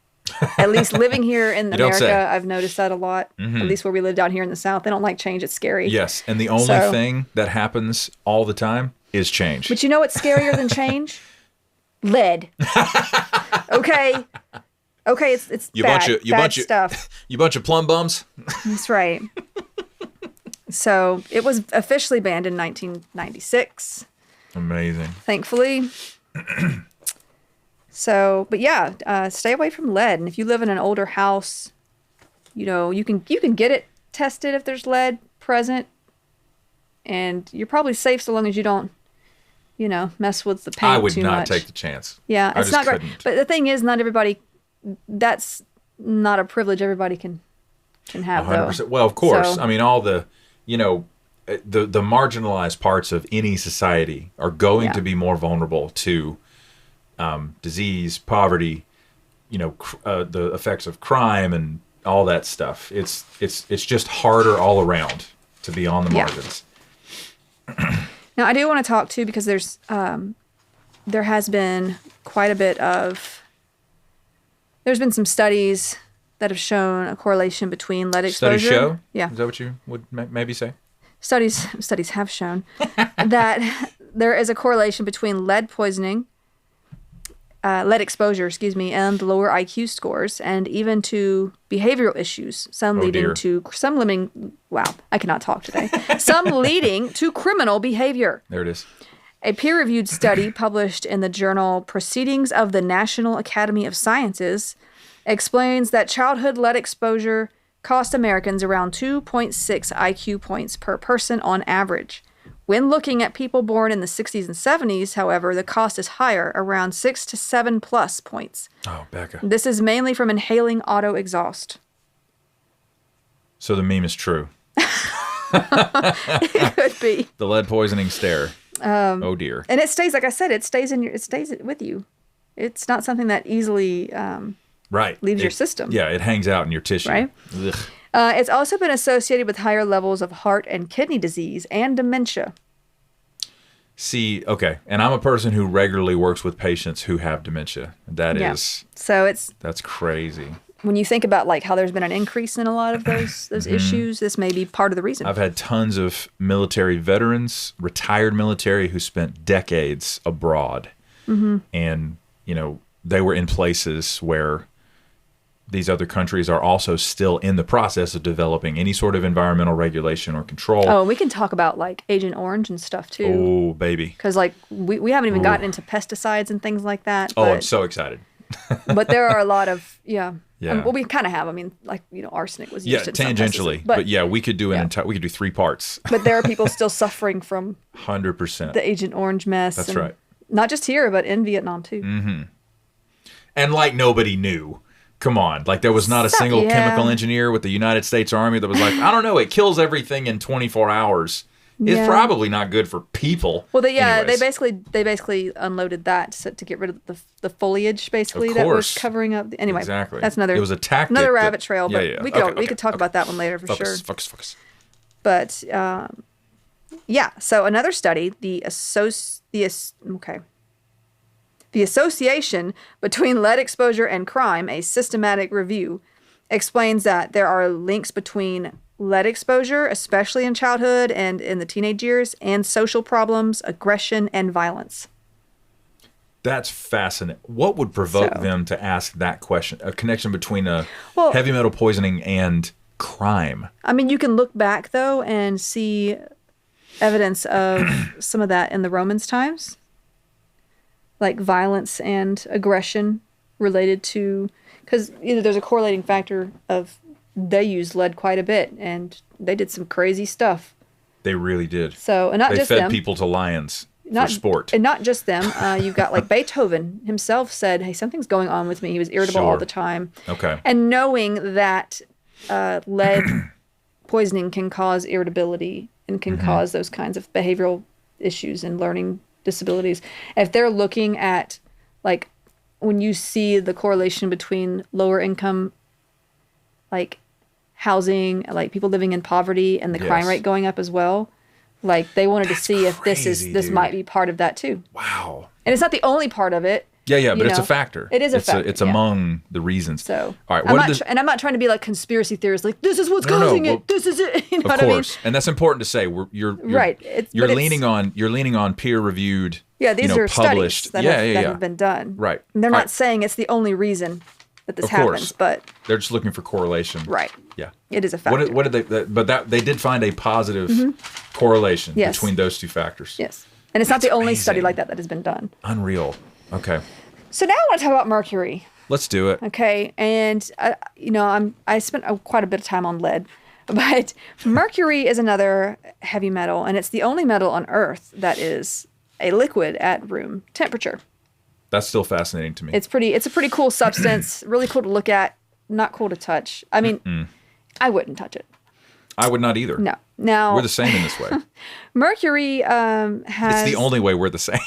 At least living here in America, I've noticed that a lot. Mm-hmm. At least where we live down here in the South, they don't like change. It's scary. Yes, and the only thing that happens all the time is change. But you know what's scarier than change? Lead. Okay, it's bad stuff. You bunch of plum bums. That's right. So it was officially banned in 1996. Amazing. Thankfully. So, but yeah, stay away from lead. And if you live in an older house, you can get it tested if there's lead present, and you're probably safe so long as you don't, mess with the paint too much. I would not take the chance. Yeah, it's not great. Couldn't. But the thing is, not everybody. That's not a privilege everybody can have. 100%. Though. Well, of course. So, I mean, all the the marginalized parts of any society are going to be more vulnerable to disease, poverty, the effects of crime and all that stuff. It's just harder all around to be on the margins. Now, I do want to talk too, because there has been quite a bit of. There's been some studies that have shown a correlation between lead exposure. Studies show? Yeah. Is that what you would maybe say? Studies have shown that there is a correlation between lead exposure, and lower IQ scores, and even to behavioral issues. Some leading to criminal behavior. There it is. A peer-reviewed study published in the journal Proceedings of the National Academy of Sciences explains that childhood lead exposure cost Americans around 2.6 IQ points per person on average. When looking at people born in the 60s and 70s, however, the cost is higher, around 6 to 7 plus points. Oh, Becca. This is mainly from inhaling auto exhaust. So the meme is true. It could be. The lead poisoning stare. Oh dear. And it stays, like I said, it stays with you. It's not something that easily leaves your system. Yeah, it hangs out in your tissue. Right? It's also been associated with higher levels of heart and kidney disease and dementia. See, okay, and I'm a person who regularly works with patients who have dementia. That's crazy. When you think about how there's been an increase in a lot of those issues, this may be part of the reason. I've had tons of military veterans, retired military, who spent decades abroad, and they were in places where these other countries are also still in the process of developing any sort of environmental regulation or control. Oh, we can talk about Agent Orange and stuff too. Oh, baby. Because we haven't even gotten into pesticides and things like that. Oh, I'm so excited. But there are a lot of, Yeah. We kind of have. I mean, arsenic was used in tangentially. Some but yeah, we could do we could do 3 parts. But there are people still suffering from 100% the Agent Orange mess. That's right. Not just here, but in Vietnam too. Mm-hmm. And nobody knew. Come on. There was not a single chemical engineer with the United States Army that was I don't know, it kills everything in 24 hours. It's probably not good for people. Well, they basically unloaded that to get rid of the foliage, basically, that was covering up. Anyway, exactly. That's another. It was a tactic. Another rabbit trail, but yeah. we could talk about that one later for sure. Focus. But so another study, the association between lead exposure and crime, a systematic review, explains that there are links between lead exposure, especially in childhood and in the teenage years, and social problems, aggression, and violence. That's fascinating. What would provoke them to ask that question? A connection between heavy metal poisoning and crime. I mean, you can look back, though, and see evidence of some of that in the Romans times, like violence and aggression related to, because there's a correlating factor of they used lead quite a bit, and they did some crazy stuff. They really did. So, and not they just fed them. people to lions for sport. And not just them. You've got like Beethoven himself said, hey, something's going on with me. He was irritable all the time. Okay. And knowing that lead poisoning can cause irritability and can cause those kinds of behavioral issues and learning disabilities. If they're looking at, like, when you see the correlation between lower income, like, housing, like people living in poverty and the crime rate going up as well, like they wanted to see if this might be part of that too. Wow. And it's not the only part of it. Yeah, but it's a factor. It is a factor. It's among the reasons. So, all right, I'm not trying to be like conspiracy theorists, like this is what's causing it. This is it. You know what I mean? Of course, and that's important to say. You're right. You're leaning on peer-reviewed. Yeah, these are published studies that have been done. Right. And they're not saying it's the only reason that this happens, but they're just looking for correlation. Right. Yeah. It is a factor. What did they? But they did find a positive correlation between those two factors. Yes, and it's not the only study like that has been done. Unreal. Okay. So now I want to talk about mercury. Let's do it. Okay, and I spent quite a bit of time on lead, but mercury is another heavy metal, and it's the only metal on Earth that is a liquid at room temperature. That's still fascinating to me. It's a pretty cool substance. Really cool to look at. Not cool to touch. I mean, I wouldn't touch it. I would not either. No. Now we're the same in this way. Mercury has. It's the only way we're the same.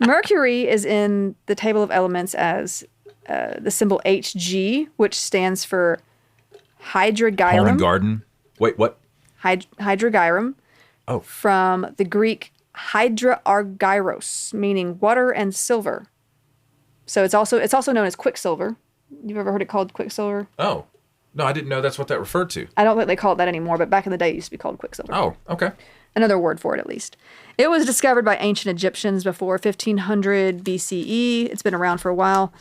Mercury is in the table of elements as the symbol Hg, which stands for hydragyrum. Home and garden. Wait, what? Hydragyrum. Oh. From the Greek hydrargyros, meaning water and silver. So it's also known as quicksilver. You've ever heard it called quicksilver? Oh. No, I didn't know that's what that referred to. I don't think they call it that anymore, but back in the day it used to be called quicksilver. Oh, okay. Another word for it, at least. It was discovered by ancient Egyptians before 1500 BCE. It's been around for a while.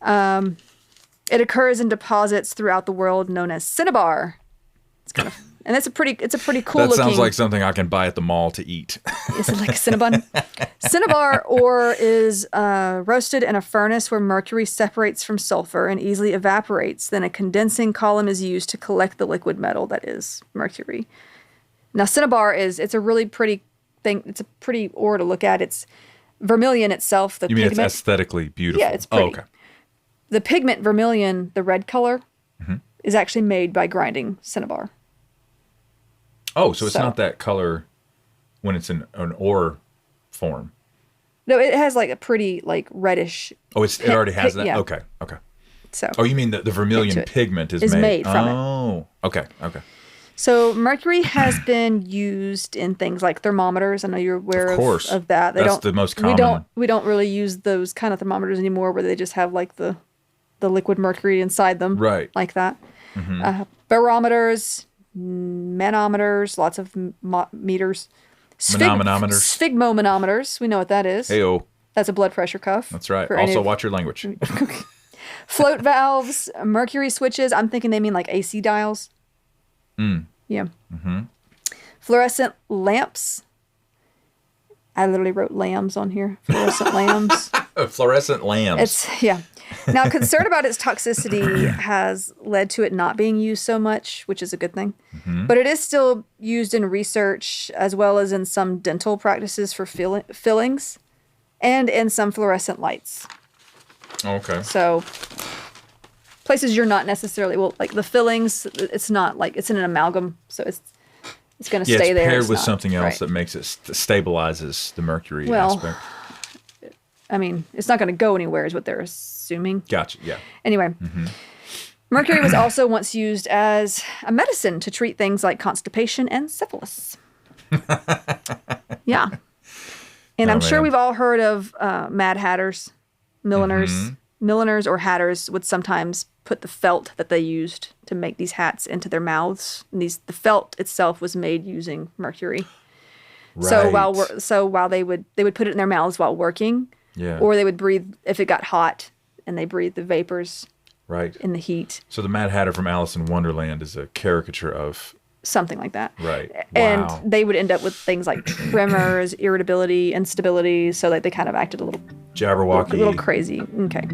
It occurs in deposits throughout the world known as cinnabar. And it's a pretty cool looking. That sounds like something I can buy at the mall to eat. Is it like a cinnabon? Cinnabar ore is roasted in a furnace where mercury separates from sulfur and easily evaporates. Then a condensing column is used to collect the liquid metal that is mercury. Now, cinnabar it's a really pretty thing. It's a pretty ore to look at. It's vermilion itself. You mean it's aesthetically beautiful? Yeah, it's pretty. Oh, okay. The pigment vermilion, the red color, is actually made by grinding cinnabar. Oh, so it's not that color when it's in an ore form. No, it has like a pretty like reddish. Oh, it already has that? Yeah. Okay. So. Oh, you mean the vermilion pigment is made from it. Oh, okay. So mercury has been used in things like thermometers. I know you're aware of that. That's the most common. We don't really use those kind of thermometers anymore where they just have like the liquid mercury inside them. Right. Like that. Barometers, manometers, lots of meters. Sphygmomanometers. We know what that is. Hey-o. That's a blood pressure cuff. That's right. Also, watch your language. Float valves, mercury switches. I'm thinking they mean like AC dials. Yeah. Fluorescent lamps. I literally wrote lambs on here. Fluorescent lamps. Fluorescent lamps. Now, concern about its toxicity has led to it not being used so much, which is a good thing. But it is still used in research as well as in some dental practices for fillings and in some fluorescent lights. Okay. So places you're not necessarily, like the fillings, it's not like, it's in an amalgam, so it's going to stay there. It's paired with something else that makes it stabilizes the mercury aspect. I mean, it's not going to go anywhere is what they're assuming. Gotcha, yeah. Anyway, mercury was also once used as a medicine to treat things like constipation and syphilis. Yeah. And I'm sure we've all heard of Mad Hatters, milliners, milliners or hatters would sometimes put the felt that they used to make these hats into their mouths. And the felt itself was made using mercury. Right. So while they would put it in their mouths while working, Yeah. or they would breathe if it got hot, and they breathed the vapors Right. in the heat. So the Mad Hatter from Alice in Wonderland is a caricature of... Something like that. Right. And Wow. they would end up with things like tremors, irritability, instability, so that they kind of acted a Jabberwocky. little crazy. Okay.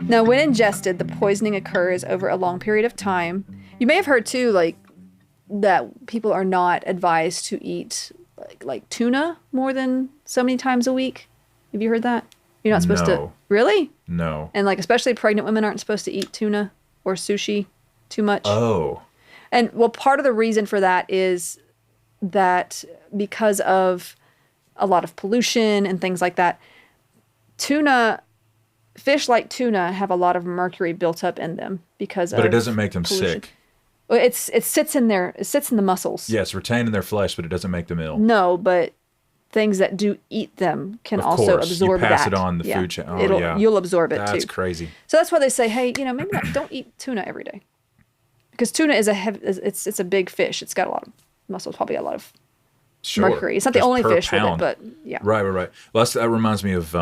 Now, when ingested, the poisoning occurs over a long period of time. You may have heard too, like, that people are not advised to eat like tuna more than so many times a week. Have you heard that? You're not supposed to. No. Really? No. And like, especially pregnant women aren't supposed to eat tuna or sushi too much. Oh. And well, part of the reason for that is that because of a lot of pollution and things like that, fish like tuna have a lot of mercury built up in them because of But it doesn't make them pollution. sick. Well, it sits in the muscles. Yes, retained in their flesh, but it doesn't make them ill. No, but things that do eat them can Of also course, absorb you pass that. it on the food chain. Oh, yeah. You'll absorb it That's too. crazy. So that's why they say, hey, maybe don't eat tuna every day, because tuna is it's a big fish. It's got a lot of muscles, probably a lot of Sure. mercury. It's not the Just only per fish with it, pound. but yeah. Right. Well, that reminds me of,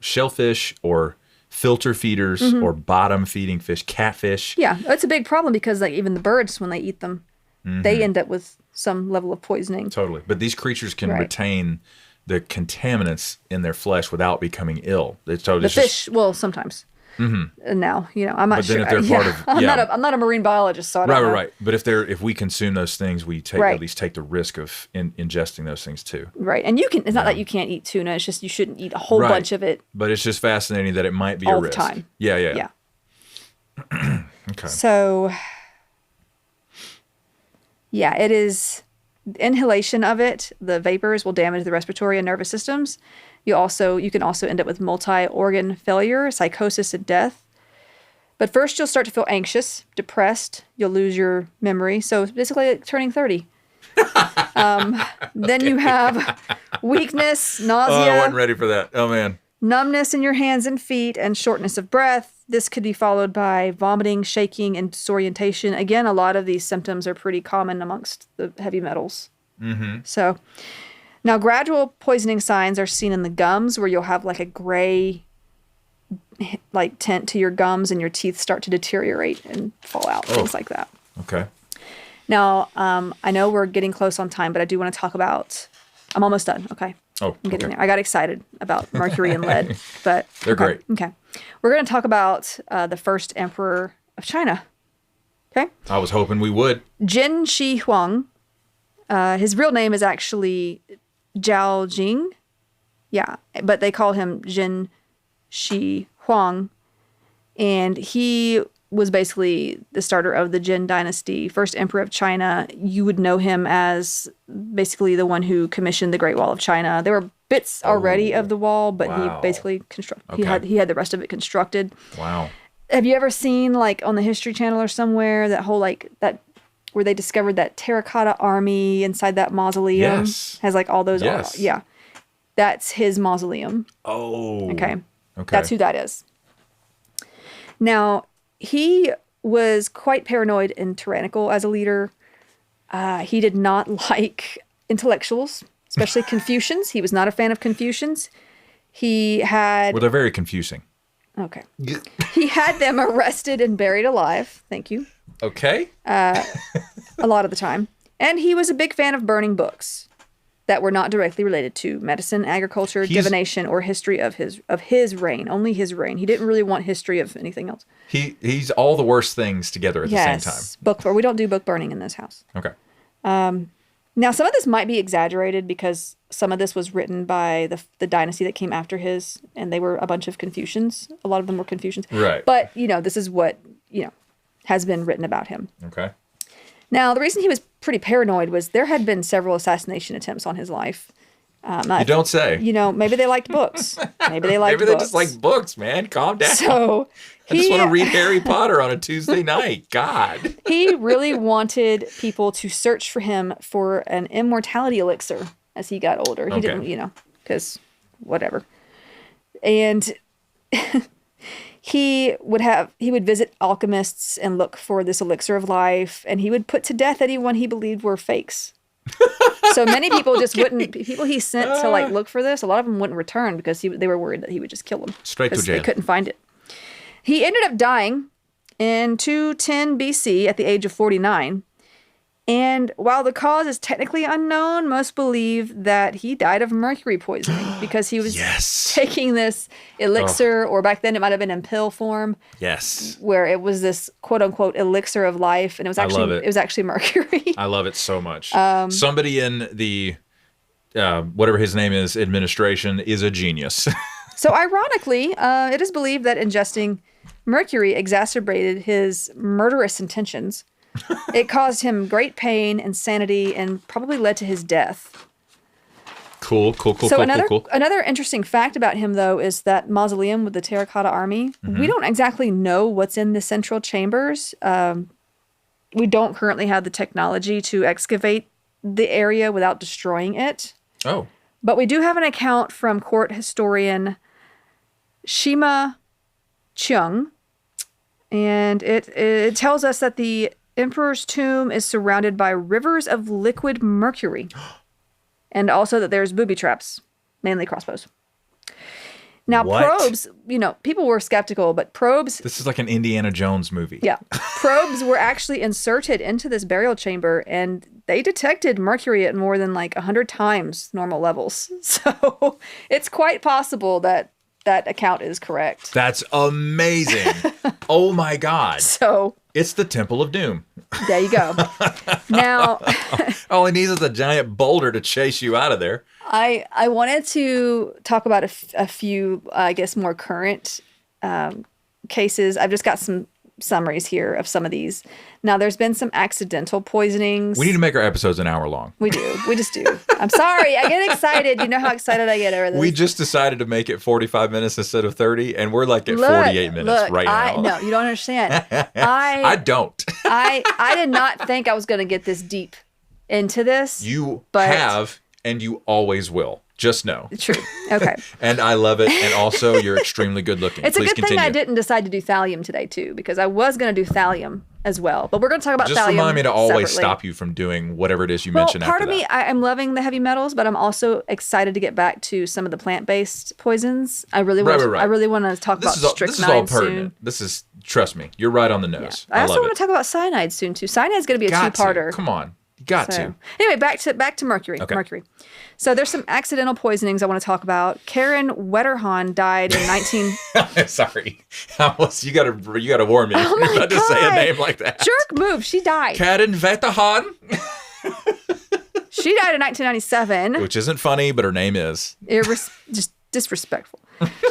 shellfish or filter feeders or bottom feeding fish, catfish. Yeah, it's a big problem because like even the birds, when they eat them, they end up with some level of poisoning. Totally. But these creatures can Right. retain the contaminants in their flesh without becoming ill. It's totally The fish, well, sometimes. And now, I'm not But then sure. if they're part of- I'm not a marine biologist, so I don't know. Right. But if we consume those things, we Right. at least take the risk of ingesting those things too. Right, and it's not that you can't eat tuna. It's just you shouldn't eat a whole Right. bunch of it. But it's just fascinating that it might be All a the risk. time. Yeah. Yeah. Okay. So, yeah, it is inhalation of it. The vapors will damage the respiratory and nervous systems. You can also end up with multi-organ failure, psychosis, and death. But first, you'll start to feel anxious, depressed. You'll lose your memory. So it's basically like turning 30. Then you have weakness, nausea. Oh, I wasn't ready for that. Oh, man. Numbness in your hands and feet, and shortness of breath. This could be followed by vomiting, shaking, and disorientation. Again, a lot of these symptoms are pretty common amongst the heavy metals. Mm-hmm. So, now gradual poisoning signs are seen in the gums, where you'll have like a gray, like tint to your gums, and your teeth start to deteriorate and fall out, things like that. Okay. Now, I know we're getting close on time, but I do want to talk about. I'm almost done. Okay. Oh, I'm getting okay. there. I got excited about mercury and lead, but They're okay. great. Okay, we're going to talk about the first emperor of China. Okay, I was hoping we would. Jin Shi Huang. His real name is actually Zhao Jing. Yeah, but they call him Jin Shi Huang, and he was basically the starter of the Jin dynasty, first emperor of China. You would know him as basically the one who commissioned the Great Wall of China. There were bits already of the wall, but Wow. he basically constructed. Okay. He had the rest of it constructed. Wow. Have you ever seen like on the History Channel or somewhere that whole like that where they discovered that terracotta army inside that mausoleum? Yes. Has like all those. Yes. Yeah, that's his mausoleum. Oh. Okay. Okay. That's who that is. Now, he was quite paranoid and tyrannical as a leader. He did not like intellectuals, especially Confucians. He was not a fan of Confucians. He had... Well, they're very confusing. Okay. He had them arrested and buried alive. Thank you. Okay. A lot of the time. And he was a big fan of burning books that were not directly related to medicine, agriculture, divination, or history of his reign. Only his reign. He didn't really want history of anything else. He's all the worst things together at the same time. We don't do book burning in this house. Okay. Now, some of this might be exaggerated because some of this was written by the dynasty that came after his, and they were a bunch of Confucians. A lot of them were Confucians. Right. But, this is what, has been written about him. Okay. Now, the reason he was pretty paranoid was there had been several assassination attempts on his life. You don't say. Maybe they liked books. Maybe they liked Maybe books. they just like books, man. Calm down. So I just want to read Harry Potter on a Tuesday night. God. He really wanted people to search for him for an immortality elixir as he got older. He didn't, because whatever. And he would visit alchemists and look for this elixir of life, and he would put to death anyone he believed were fakes. So many people just wouldn't. People he sent to look for this, a lot of them wouldn't return because they were worried that he would just kill them. Straight to jail. They couldn't find it. He ended up dying in 210 BC at the age of 49. And while the cause is technically unknown, most believe that he died of mercury poisoning because he was taking this elixir, or back then it might have been in pill form. Yes. Where it was this quote unquote elixir of life, and it was actually mercury. I love it so much. Somebody in the whatever his name is, administration, is a genius. So ironically, it is believed that ingesting mercury exacerbated his murderous intentions. It caused him great pain, insanity, and probably led to his death. Cool. Another interesting fact about him, though, is that mausoleum with the terracotta army. We don't exactly know what's in the central chambers. We don't currently have the technology to excavate the area without destroying it. Oh. But we do have an account from court historian Shima Chung, and it tells us that the emperor's tomb is surrounded by rivers of liquid mercury, and also that there's booby traps, mainly crossbows. Now, probes, people were skeptical, but probes... This is like an Indiana Jones movie. Yeah. Probes were actually inserted into this burial chamber, and they detected mercury at more than 100 times normal levels. So it's quite possible that account is correct. That's amazing. Oh my God. So... It's the Temple of Doom. There you go. Now... all he needs is a giant boulder to chase you out of there. I wanted to talk about a few, I guess, more current cases. I've just got some summaries here of some of these. Now, there's been some accidental poisonings. We need to make our episodes an hour long. We do. We just do. I'm sorry. I get excited. You know how excited I get over this. We just decided to make it 45 minutes instead of 30, and we're at 48 minutes right now. No, you don't understand. I don't. I did not think I was going to get this deep into this. You have, and you always will. Just know. True. Okay. And I love it. And also, you're extremely good looking. It's Please a good thing I didn't decide to do thallium today, too, because I was going to do thallium as well. But we're going to talk about thallium. Just remind me to always separately. stop you from doing whatever it is you mentioned after that. Part of me, I'm loving the heavy metals, but I'm also excited to get back to some of the plant-based poisons. I really want Right. I really want to talk about strychnine soon. This is, trust me, you're right on the nose. Yeah. I also want to talk about cyanide soon, too. Cyanide's going to be a two-parter. Come on. You got to. Anyway, back to mercury. Okay. Mercury. So there's some accidental poisonings I want to talk about. Karen Wetterhahn died in 19... Sorry. You gotta warn me. Oh You're about to say a name like that. Jerk move. She died. Karen Wetterhahn. She died in 1997. Which isn't funny, but her name is. Just disrespectful.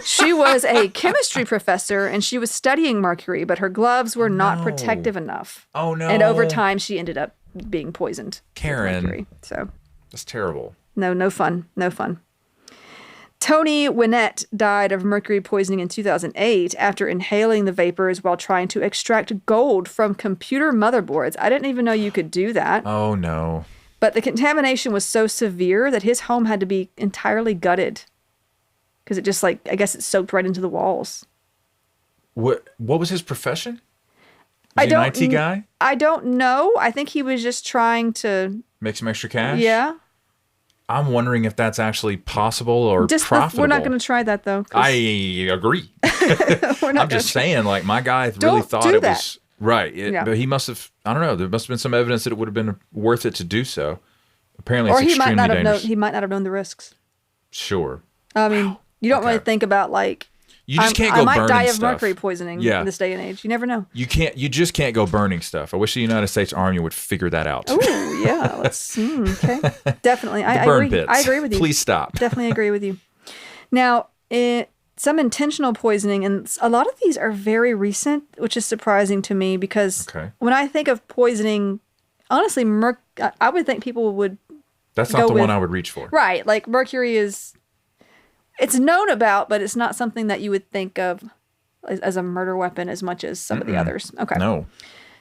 She was a chemistry professor, and she was studying mercury, but her gloves were not protective enough. Oh, no. And over time, she ended up being poisoned. Karen. With mercury. So that's terrible. No fun. Tony Winnett died of mercury poisoning in 2008 after inhaling the vapors while trying to extract gold from computer motherboards. I didn't even know you could do that. Oh, no. But the contamination was so severe that his home had to be entirely gutted because it just I guess it soaked right into the walls. What was his profession? Was he an IT guy? I don't know. I think he was just trying to... Make some extra cash? Yeah. I'm wondering if that's actually possible or profitable. We're not going to try that, though. I agree. I'm just saying, my guy really thought it was... Right. But he must have... I don't know. There must have been some evidence that it would have been worth it to do so. Apparently, it's extremely dangerous. He might not have known the risks. Sure. I mean, you don't really think about, You just can't go burning stuff. I might die of mercury poisoning in this day and age. You never know. You just can't go burning stuff. I wish the United States Army would figure that out. Oh, yeah. Let's okay. Definitely. I burn agree. bits. I agree with you. Please stop. Definitely agree with you. Now, some intentional poisoning, and a lot of these are very recent, which is surprising to me because when I think of poisoning, honestly, I would think people would. That's not the one I would reach for. Right. Like mercury it's known about, but it's not something that you would think of as a murder weapon as much as some of the others. Okay. No.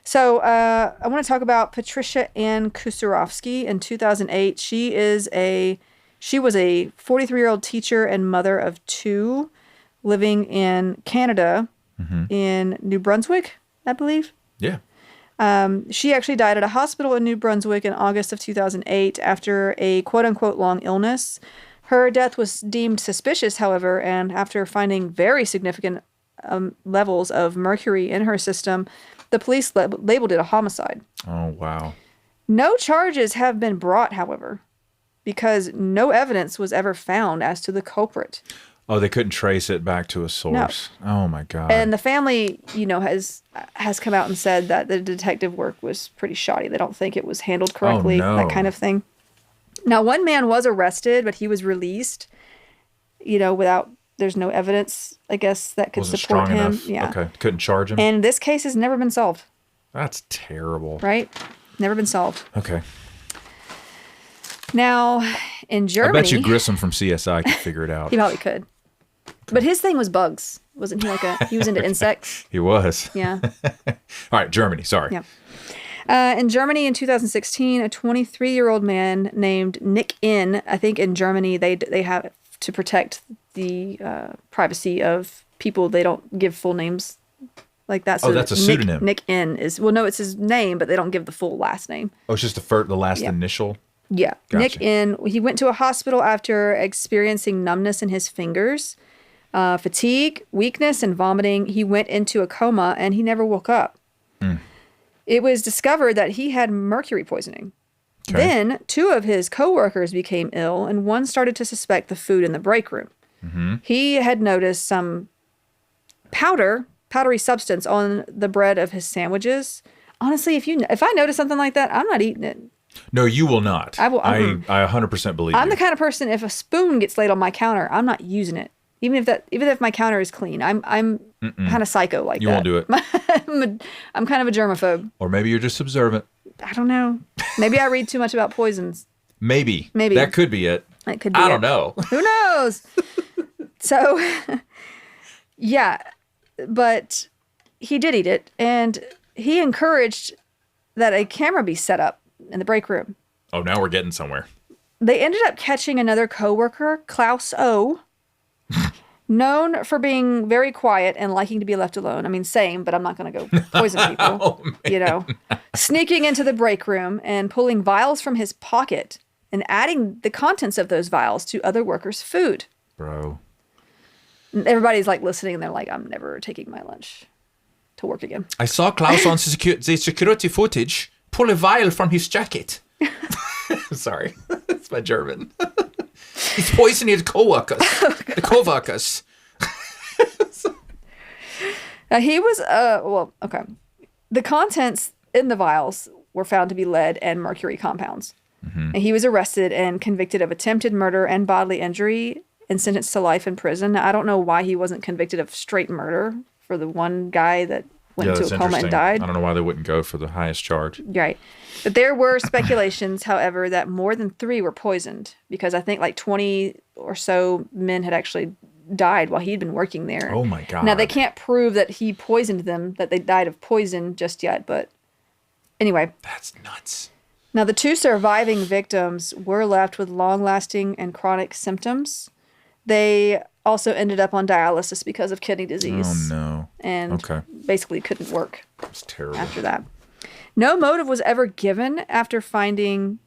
So I want to talk about Patricia Ann Kusarovsky in 2008. She was a 43-year-old teacher and mother of 2 living in Canada in New Brunswick, I believe. Yeah. She actually died at a hospital in New Brunswick in August of 2008 after a quote-unquote long illness. Her death was deemed suspicious, however, and after finding very significant levels of mercury in her system, the police labeled it a homicide. Oh, wow. No charges have been brought, however, because no evidence was ever found as to the culprit. Oh, they couldn't trace it back to a source. No. Oh, my God. And the family, has come out and said that the detective work was pretty shoddy. They don't think it was handled correctly, that kind of thing. Now, one man was arrested, but he was released, without... There's no evidence, I guess, that could Wasn't support strong him. enough. Yeah. Okay. Couldn't charge him. And this case has never been solved. That's terrible. Right? Never been solved. Okay. Now, in Germany... I bet you Grissom from CSI could figure it out. He probably could. Okay. But his thing was bugs. Wasn't he he was into insects? He was. Yeah. All right, Germany. Sorry. Yeah. In Germany in 2016, a 23-year-old man named Nick N. I think in Germany they have to protect the privacy of people. They don't give full names like that. So that's a pseudonym. Nick N. it's his name, but they don't give the full last name. Oh, it's just the last initial? Yeah. Gotcha. Nick N. He went to a hospital after experiencing numbness in his fingers, fatigue, weakness, and vomiting. He went into a coma and he never woke up. It was discovered that he had mercury poisoning. Okay. Then 2 of his coworkers became ill, and one started to suspect the food in the break room. He had noticed some powdery substance on the bread of his sandwiches. Honestly, if I notice something like that, I'm not eating it. No, you will not. I 100% believe you. I'm the kind of person, if a spoon gets laid on my counter, I'm not using it. Even if my counter is clean, I'm kind of psycho like that. You won't do it. I'm kind of a germaphobe. Or maybe you're just observant. I don't know. Maybe I read too much about poisons. Maybe. That could be it. It could be I don't know. Who knows? So, yeah. But he did eat it, and he encouraged that a camera be set up in the break room. Oh, now we're getting somewhere. They ended up catching another coworker, Klaus O., known for being very quiet and liking to be left alone. I mean, same, but I'm not going to go poison people. Sneaking into the break room and pulling vials from his pocket and adding the contents of those vials to other workers' food. Bro. And everybody's like listening, and they're like, I'm never taking my lunch to work again. I saw Klaus on the security footage pull a vial from his jacket. Sorry, it's my German. He's poisoning his co-workers. The co-workers. He was, okay. The contents in the vials were found to be lead and mercury compounds. And he was arrested and convicted of attempted murder and bodily injury and sentenced to life in prison. Now, I don't know why he wasn't convicted of straight murder for the one guy that went into a coma and died. I don't know why they wouldn't go for the highest charge. Right. But there were speculations, however, that more than 3 were poisoned because I think like 20 or so men had actually died while he'd been working there. Oh my God. Now, they can't prove that he poisoned them, that they died of poison just yet, but anyway. That's nuts. Now, the 2 surviving victims were left with long-lasting and chronic symptoms. They also ended up on dialysis because of kidney disease. Oh, no. And basically couldn't work. That's terrible. After that. No motive was ever given after finding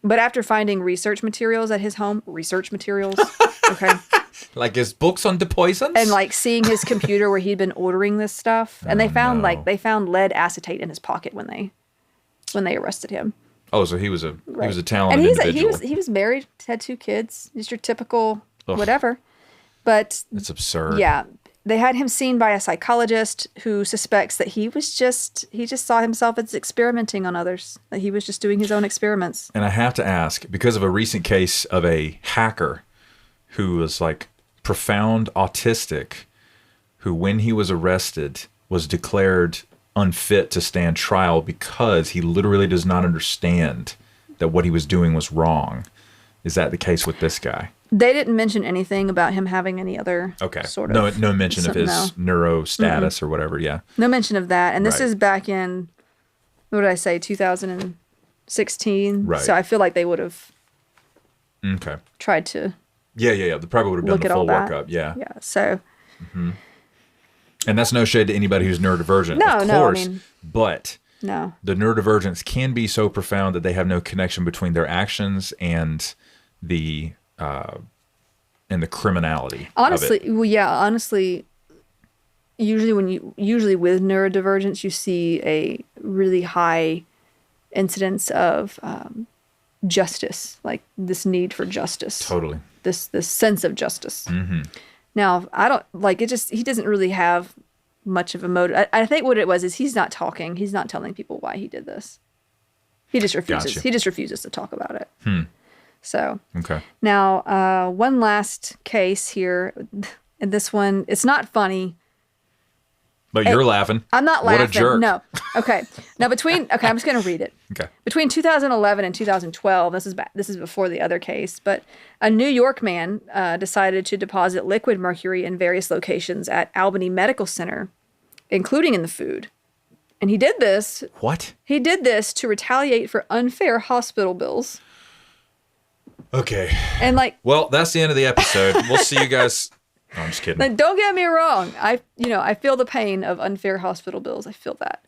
research materials at his home. Research materials. Okay. Like his books on the poisons? And like seeing his computer where he'd been ordering this stuff. And they found lead acetate in his pocket when they arrested him. Oh, so he was a talented individual. He was married, had 2 kids. Just your typical whatever. But it's absurd. Yeah. They had him seen by a psychologist who suspects that he just saw himself as experimenting on others, that he was just doing his own experiments. And I have to ask, because of a recent case of a hacker who was like profound autistic, who when he was arrested was declared unfit to stand trial because he literally does not understand that what he was doing was wrong. Is that the case with this guy? They didn't mention anything about him having any other sort of... No mention of his neuro status or whatever, yeah. No mention of that. And this Right. is back in, what did I say, 2016? Right. So I feel like they would have Okay. tried to Yeah. They probably would have done look the at all full that. workup, yeah. Yeah, so... And that's no shade to anybody who's neurodivergent, of No, course. I mean... But No. the neurodivergence can be so profound that they have no connection between their actions and the criminality. Honestly, of it. well, yeah, honestly, usually with neurodivergence, you see a really high incidence of justice, like this need for justice. Totally. This sense of justice. Mm-hmm. Now, I don't like it. He doesn't really have much of a motive. I think what it was is he's not talking. He's not telling people why he did this. He just refuses. Gotcha. He just refuses to talk about it. So Okay. now, one last case here, and this one, it's not funny. But you're laughing. I'm not laughing. What a jerk. No. Okay. Now I'm just going to read it. Okay. Between 2011 and 2012, this is before the other case, but a New York man decided to deposit liquid mercury in various locations at Albany Medical Center, including in the food. And he did this. What? He did this to retaliate for unfair hospital bills. Okay. And Well, that's the end of the episode. We'll see you guys. No, I'm just kidding. don't get me wrong. I feel the pain of unfair hospital bills. I feel that.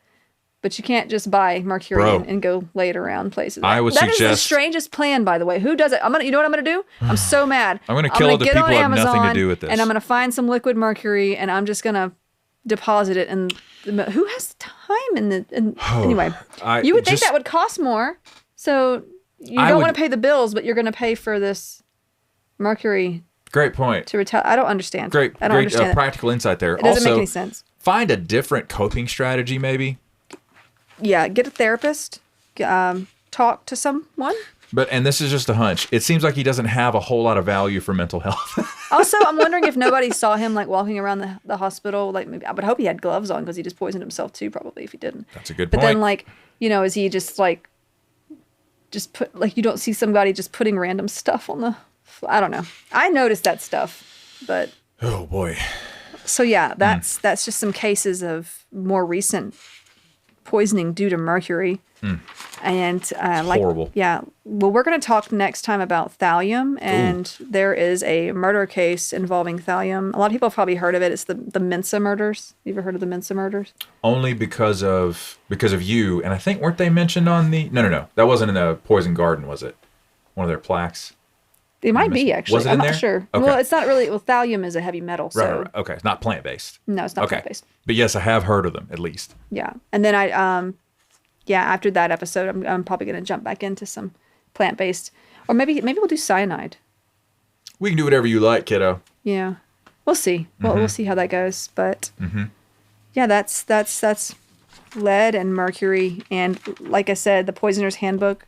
But you can't just buy mercury Bro. and go lay it around places. I would That is the suggest- strangest plan, by the way. Who does it? You know what I'm gonna do? I'm so mad. I'm gonna kill other get people on who have nothing to Amazon, do with this. and I'm gonna find some liquid mercury, and I'm just gonna deposit it. And who has the time in the? Anyway, you would think that would cost more. So you don't want to pay the bills, but you're gonna pay for this mercury Great point. to retaliate. I don't understand. Great I don't understand it. practical insight there. It doesn't Also, make any sense. find a different coping strategy, maybe. Yeah, get a therapist. Talk to someone. And this is just a hunch. It seems like he doesn't have a whole lot of value for mental health. Also, I'm wondering if nobody saw him like walking around the hospital. Like maybe I would hope he had gloves on because he just poisoned himself too. Probably if he didn't. That's a good But point. then is he just put you don't see somebody just putting random stuff on the. I don't know. I noticed that stuff, but. Oh boy. So yeah, that's just some cases of more recent poisoning due to mercury. And Horrible. Yeah. Well, we're going to talk next time about thallium, and there is a murder case involving thallium. A lot of people have probably heard of it. It's the Mensa murders. You ever heard of the Mensa murders? Only because of you, and I think weren't they mentioned on the? No. That wasn't in the Poison Garden, was it? One of their plaques. It might be actually. Was it I'm in not there? sure. Okay. Well, it's not really. Well, thallium is a heavy metal, so Right. Okay, it's not plant based. no, it's not Okay, plant-based. but yes, I have heard of them at least. Yeah, and then after that episode, I'm probably going to jump back into some plant-based, or maybe we'll do cyanide. We can do whatever you like, kiddo. Yeah, we'll see. Well, we'll see how that goes. But yeah, that's lead and mercury, and like I said, the Poisoner's Handbook,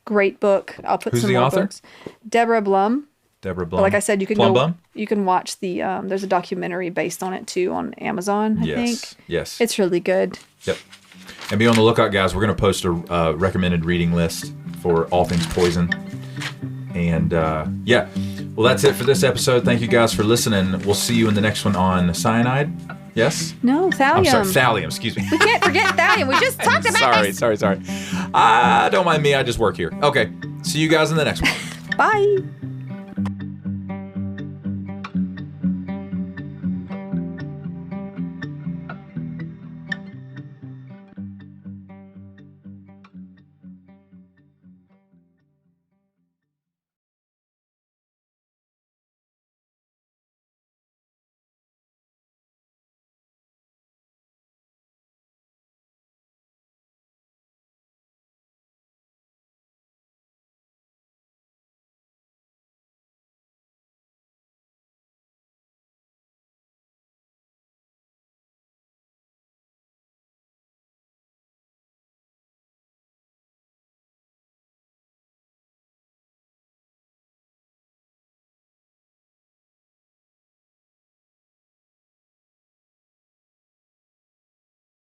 great book. I'll put Who's some the more author? books. Deborah Blum. Deborah But Blum. like I said, you can Plum go. Bum? You can watch the. There's a documentary based on it too on Amazon. I think Yes. it's really good. Yep. And be on the lookout, guys. We're going to post a recommended reading list for all things poison. And yeah, well, that's it for this episode. Thank you guys for listening. We'll see you in the next one on cyanide. Yes? No, thallium. I'm sorry, thallium. Excuse me. We can't forget thallium. We just talked about this. Sorry. Don't mind me. I just work here. Okay. See you guys in the next one. Bye.